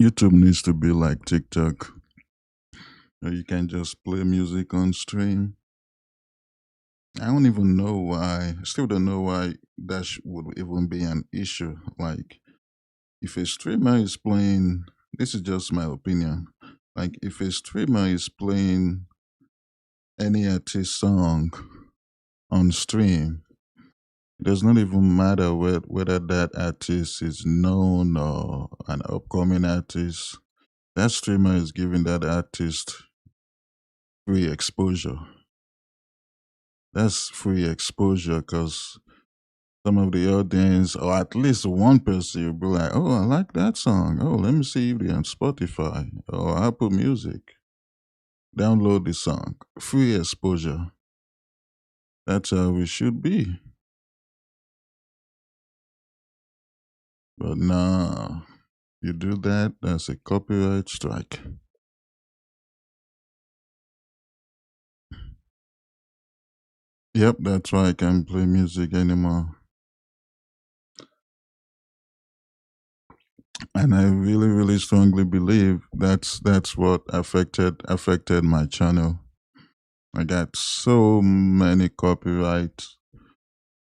YouTube needs to be like TikTok. You can just play music on stream. I don't even know why. I still don't know why that would even be an issue. Like, if a streamer is playing, this is just my opinion. Like, if a streamer is playing any artist song on stream, it does not even matter whether that artist is known or an upcoming artist. That streamer is giving that artist free exposure. That's free exposure because some of the audience, or at least one person, will be like, "Oh, I like that song. Oh, let me see if they're on Spotify or Apple Music. Download the song. Free exposure. That's how it should be." But nah, you do that, that's a copyright strike. Yep, that's why I can't play music anymore. And I really, really strongly believe that's what affected my channel. I got so many copyrights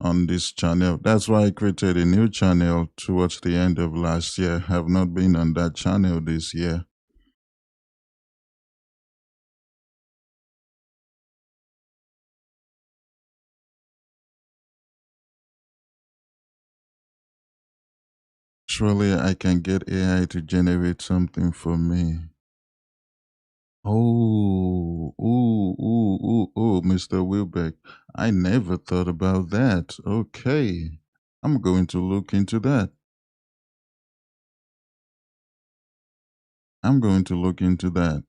on this channel. That's why I created a new channel towards the end of last year. Have not been on that channel this year. Surely I can get AI to generate something for me. Oh, Mr. Wilbeck. I never thought about that. Okay. I'm going to look into that. I'm going to look into. that.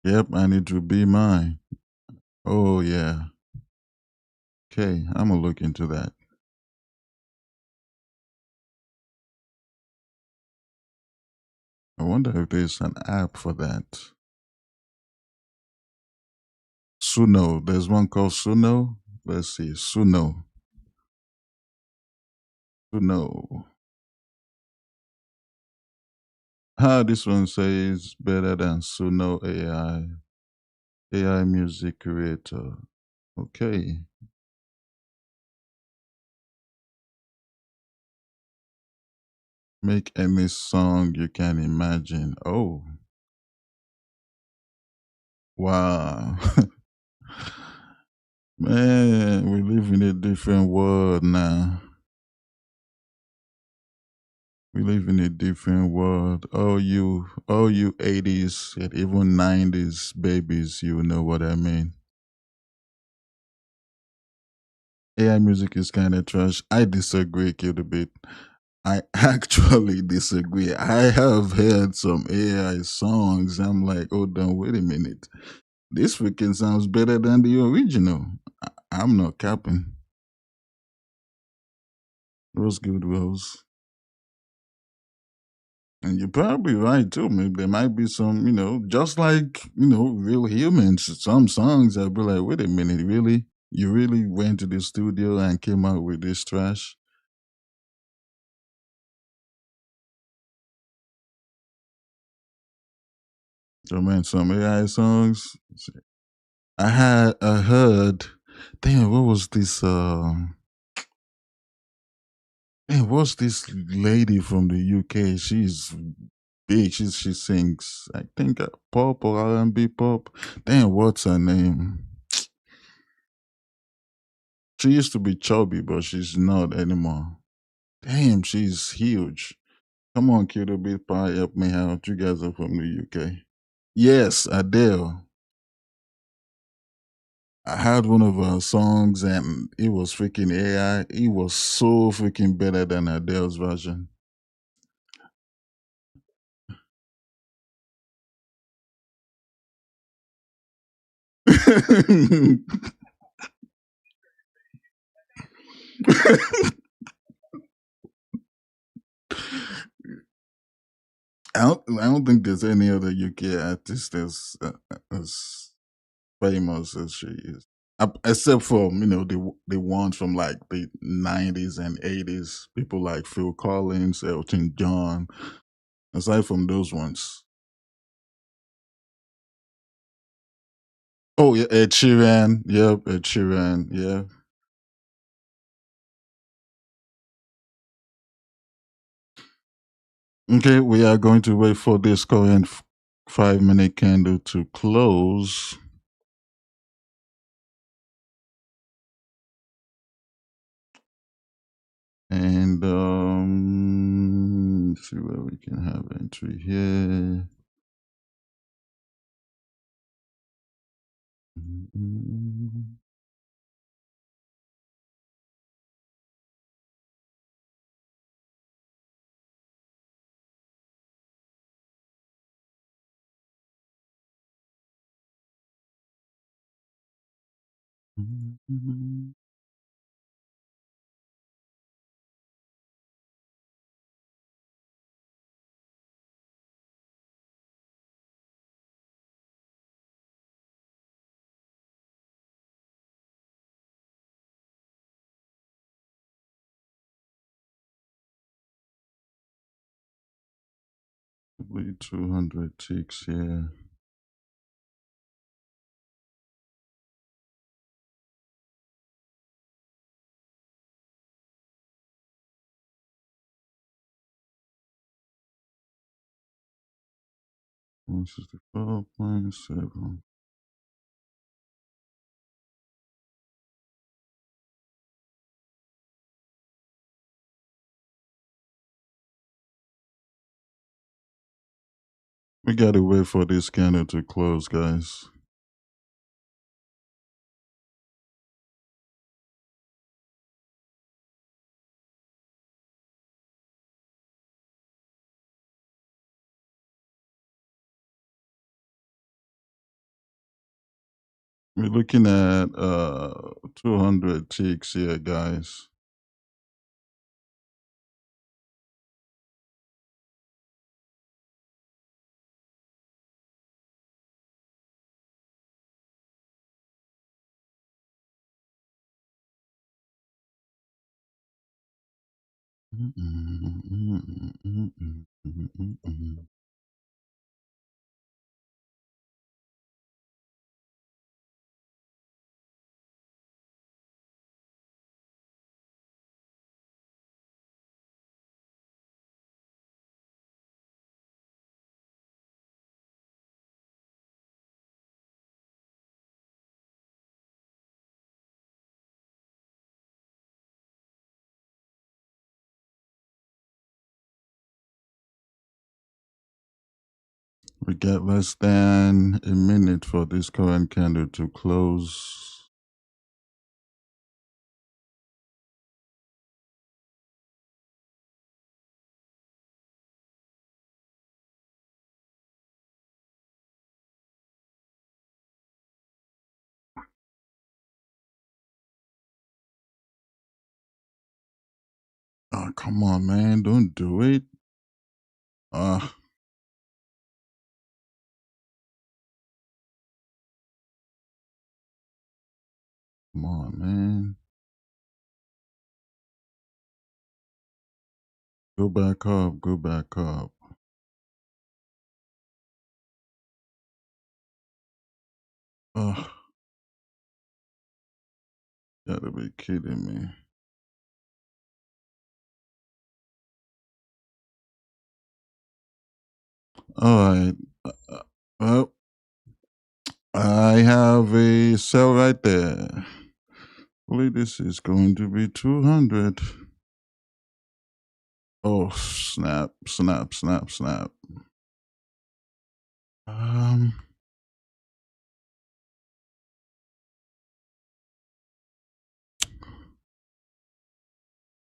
Yep, I need to be mine. Oh yeah. Okay, I'm gonna look into that. I wonder if there's an app for that. Suno. There's one called Suno. Let's see. Suno. Suno. This one says better than Suno AI. AI music creator. Okay. Make any song you can imagine. Oh, wow. Man, we live in a different world now. We live in a different world. All you 80s and even 90s babies, you know what I mean. AI music is kind of trash. I disagree, kid, a bit. I actually disagree. I have heard some AI songs. I'm like, hold on, wait a minute. This freaking sounds better than the original. I'm not capping. Rose good, Rose. And you're probably right too. Maybe there might be some, just like, real humans. Some songs I'd be like, wait a minute, really? You really went to the studio and came out with this trash? So man, some AI songs. I heard, damn, what was this what's this lady from the UK? She's big. She sings, I think, pop or R&B pop. Damn, what's her name? She used to be chubby, but she's not anymore. Damn, she's huge. Come on, Kiddo Bit Pie, help me out. You guys are from the UK. Yes, Adele. I had one of her songs and it was freaking AI. It was so freaking better than Adele's version. I don't think there's any other UK artist as famous as she is. Except for the ones from like the 90s and 80s, people like Phil Collins, Elton John. Aside from those ones, oh yeah, Ed Sheeran, yep, Ed Sheeran, yeah. Okay, we are going to wait for this current 5 minute candle to close. And let's see where we can have entry here. Mhm. 200 ticks here. One 164.7. We gotta wait for this candle to close, guys. We're looking at 200 ticks here, guys. We got less than a minute for this current candle to close. Oh, come on, man. Don't do it. Uh, come on, man. Go back up. Go back up. Oh, gotta be kidding me. All right. Well, I have a sell right there. Hopefully, this is going to be 200. Oh, snap, snap, snap, snap. Um,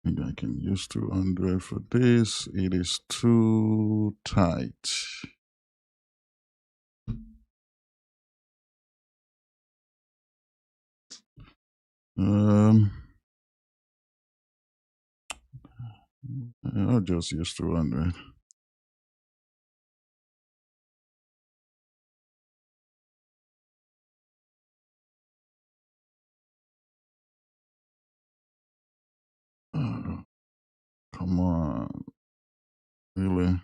I think I can use 200 for this. It is too tight. I'll just use 200. Come on. Really?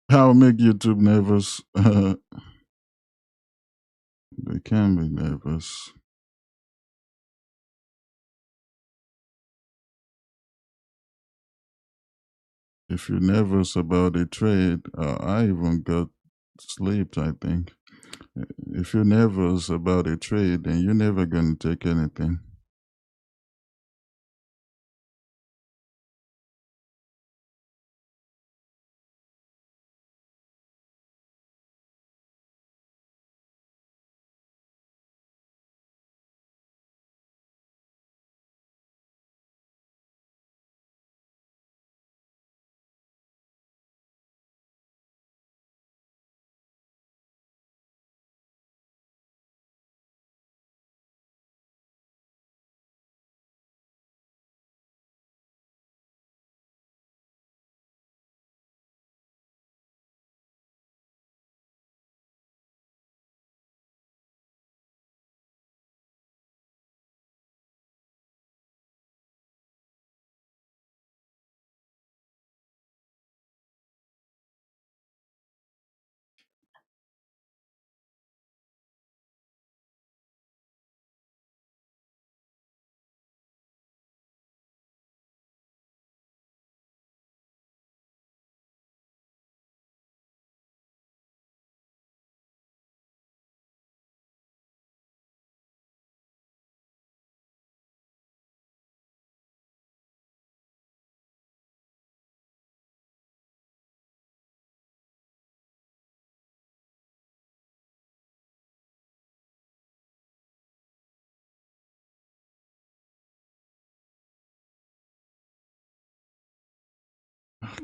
How make YouTube nervous? They can be nervous. If you're nervous about a trade, I even got sleep, I think. If you're nervous about a trade, then you're never going to take anything.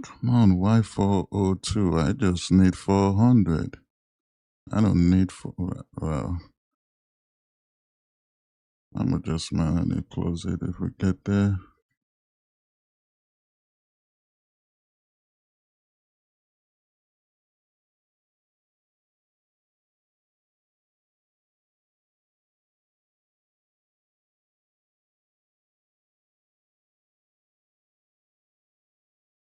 Come on, why 402? I just need 400. I don't need for, well, I'm gonna just manually close it if we get there.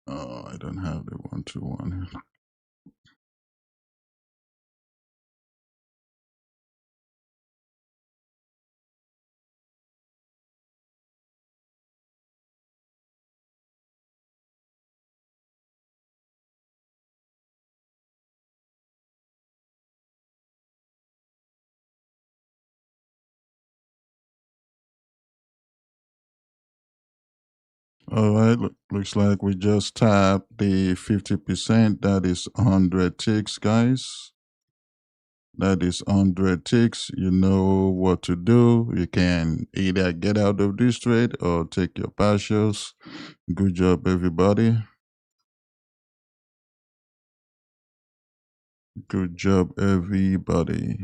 Oh, I don't have the 1-to-1. All right, looks like we just tapped the 50%. That is 100 ticks, guys. That is 100 ticks. You know what to do. You can either get out of this trade or take your partials. Good job, everybody. Good job, everybody.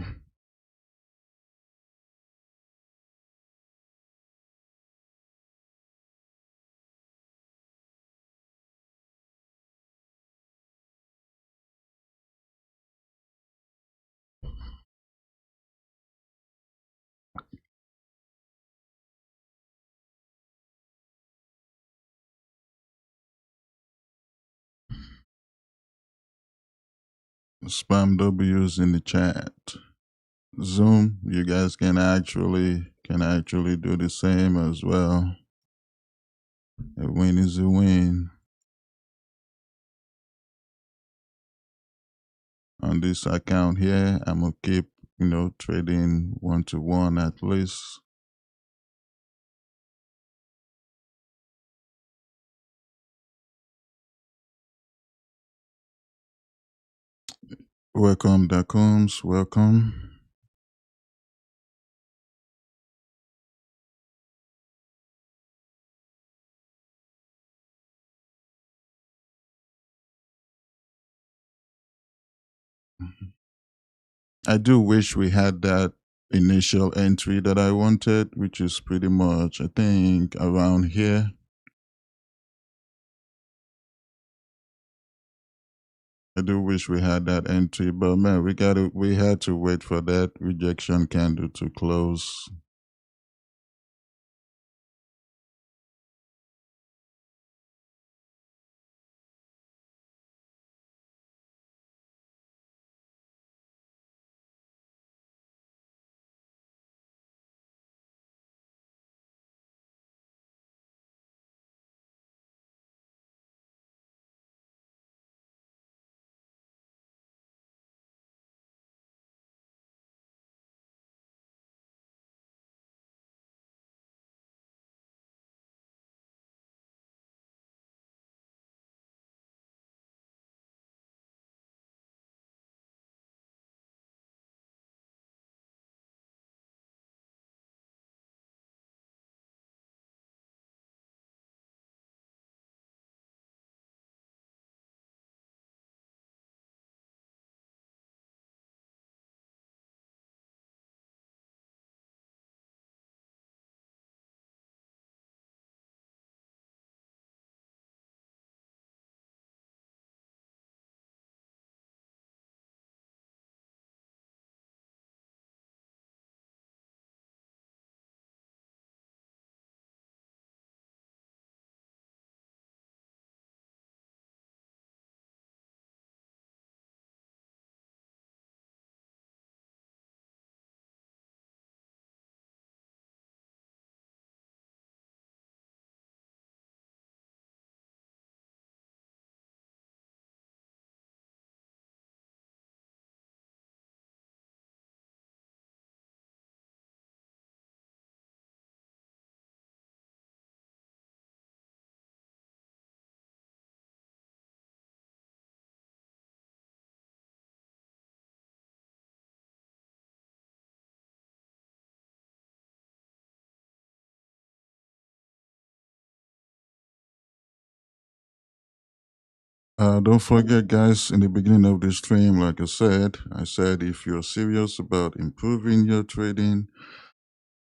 Spam W's in the chat. Zoom, you guys can actually do the same as well. A win is a win. On this account here, I'm gonna keep, trading 1-to-1 at least. Welcome, Dacombs. Welcome. I do wish we had that initial entry that I wanted, which is pretty much, I think, around here. I do wish we had that entry, but man, we had to wait for that rejection candle to close. Don't forget, guys, in the beginning of the stream, like I said if you're serious about improving your trading,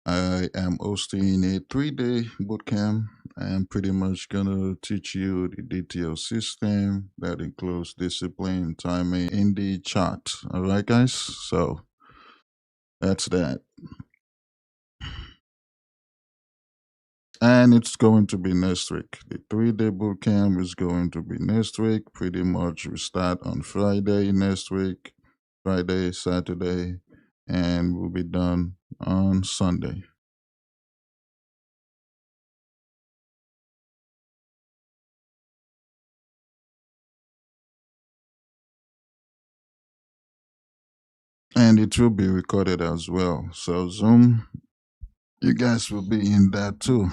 I am hosting a 3-day bootcamp. I am pretty much gonna teach you the DTO system that includes discipline, timing in the chart. All right, guys. So that's that. And it's going to be next week. The 3-day boot camp is going to be next week. Pretty much we start on Friday next week, Friday, Saturday, and we'll be done on Sunday. And it will be recorded as well. So Zoom, you guys will be in that too.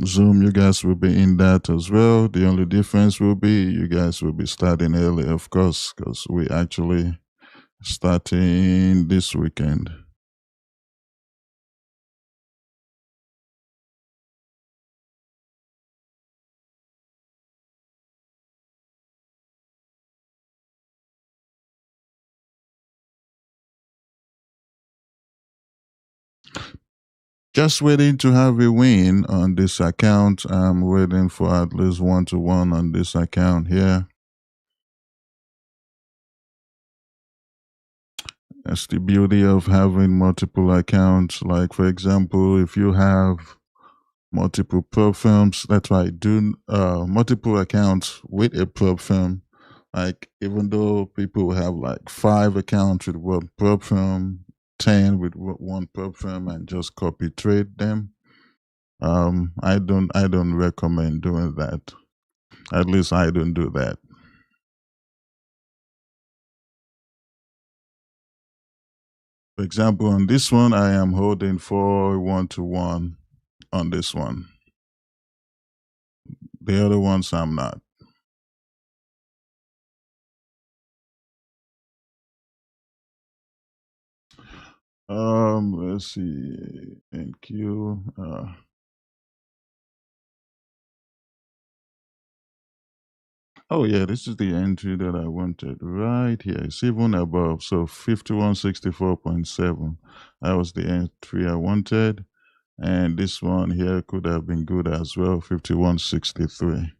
Zoom, you guys will be in that as well. The only difference will be you guys will be starting early, of course, because we actually starting this weekend. Just waiting to have a win on this account. I'm waiting for at least 1-to-1 on this account here. That's the beauty of having multiple accounts. Like, for example, if you have multiple prop firms, that's why I do multiple accounts with a prop firm. Like, even though people have like 5 accounts with one prop firm, 10 with one prop firm, and just copy trade them, I don't recommend doing that. At least I don't do that. For example, on this one, I am holding for 1-to-1 on this one. The other ones, I'm not. Let's see. NQ. Oh yeah, this is the entry that I wanted right here. It's even above. So 5164.7. That was the entry I wanted. And this one here could have been good as well. 5163.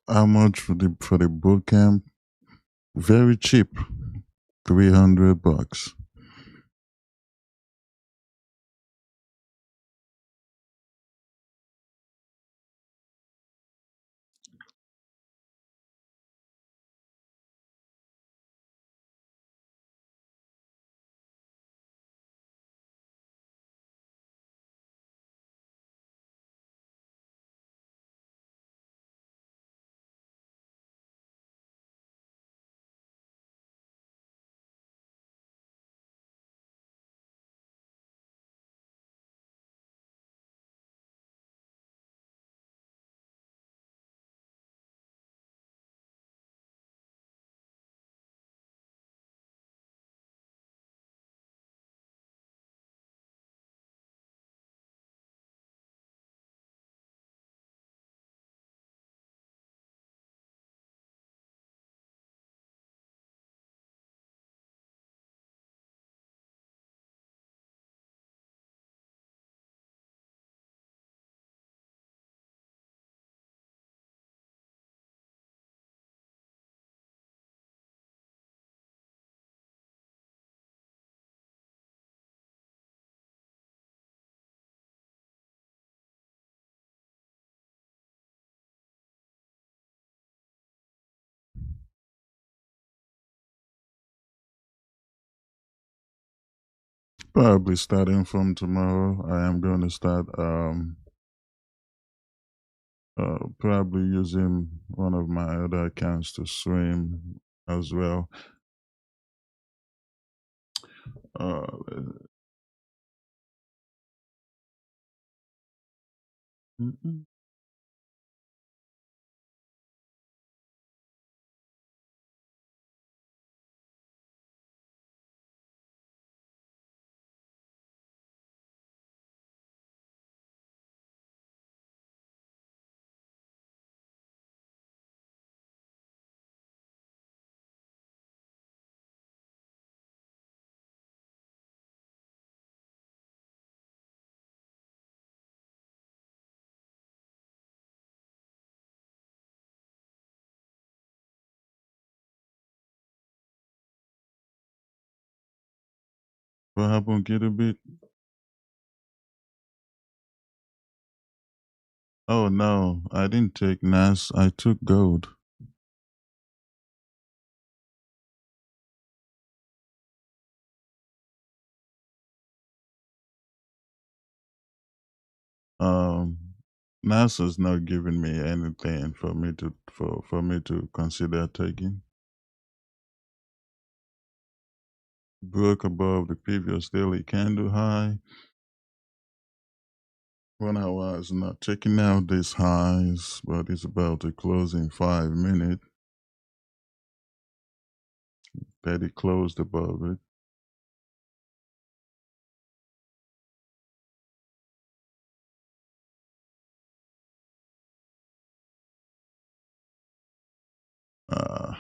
How much for the boot camp? Very cheap. $300. Probably starting from tomorrow. I am going to start probably using one of my other accounts to swim as well. Uh, mm-mm. What happened, get a bit? Oh no, I didn't take NAS. I took gold. Um, NASA's not giving me anything for me to consider taking. Broke above the previous daily candle high. When I was not checking out these highs, but it's about to close in 5 minutes. That it closed above it. Uh,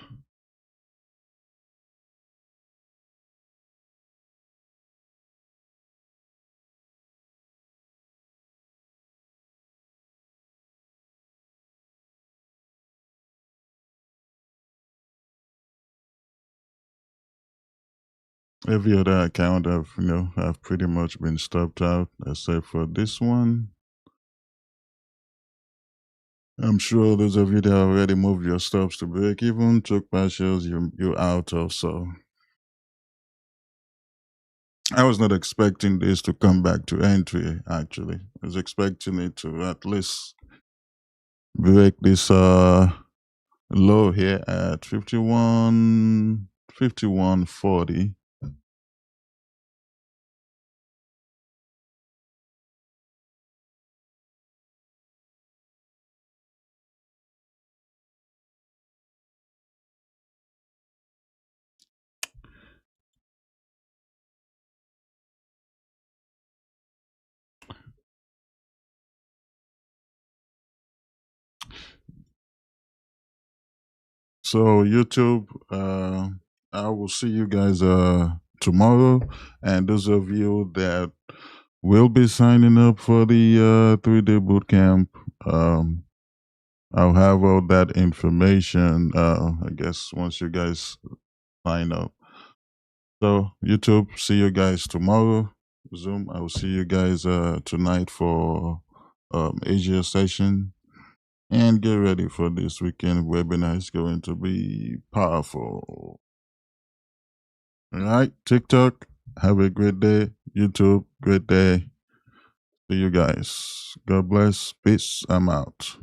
every other account I've pretty much been stopped out except for this one. I'm sure those of you that already moved your stops to break even, took partials, you're out of. So I was not expecting this to come back to entry. Actually, I was expecting it to at least break this low here at 51.40. So YouTube, I will see you guys tomorrow, and those of you that will be signing up for the 3-day boot camp, I'll have all that information. I guess once you guys sign up. So YouTube, see you guys tomorrow. Zoom, I will see you guys tonight for Asia session. And get ready for this weekend webinar. It's going to be powerful. All right, TikTok, have a great day. YouTube, great day. See you guys. God bless. Peace. I'm out.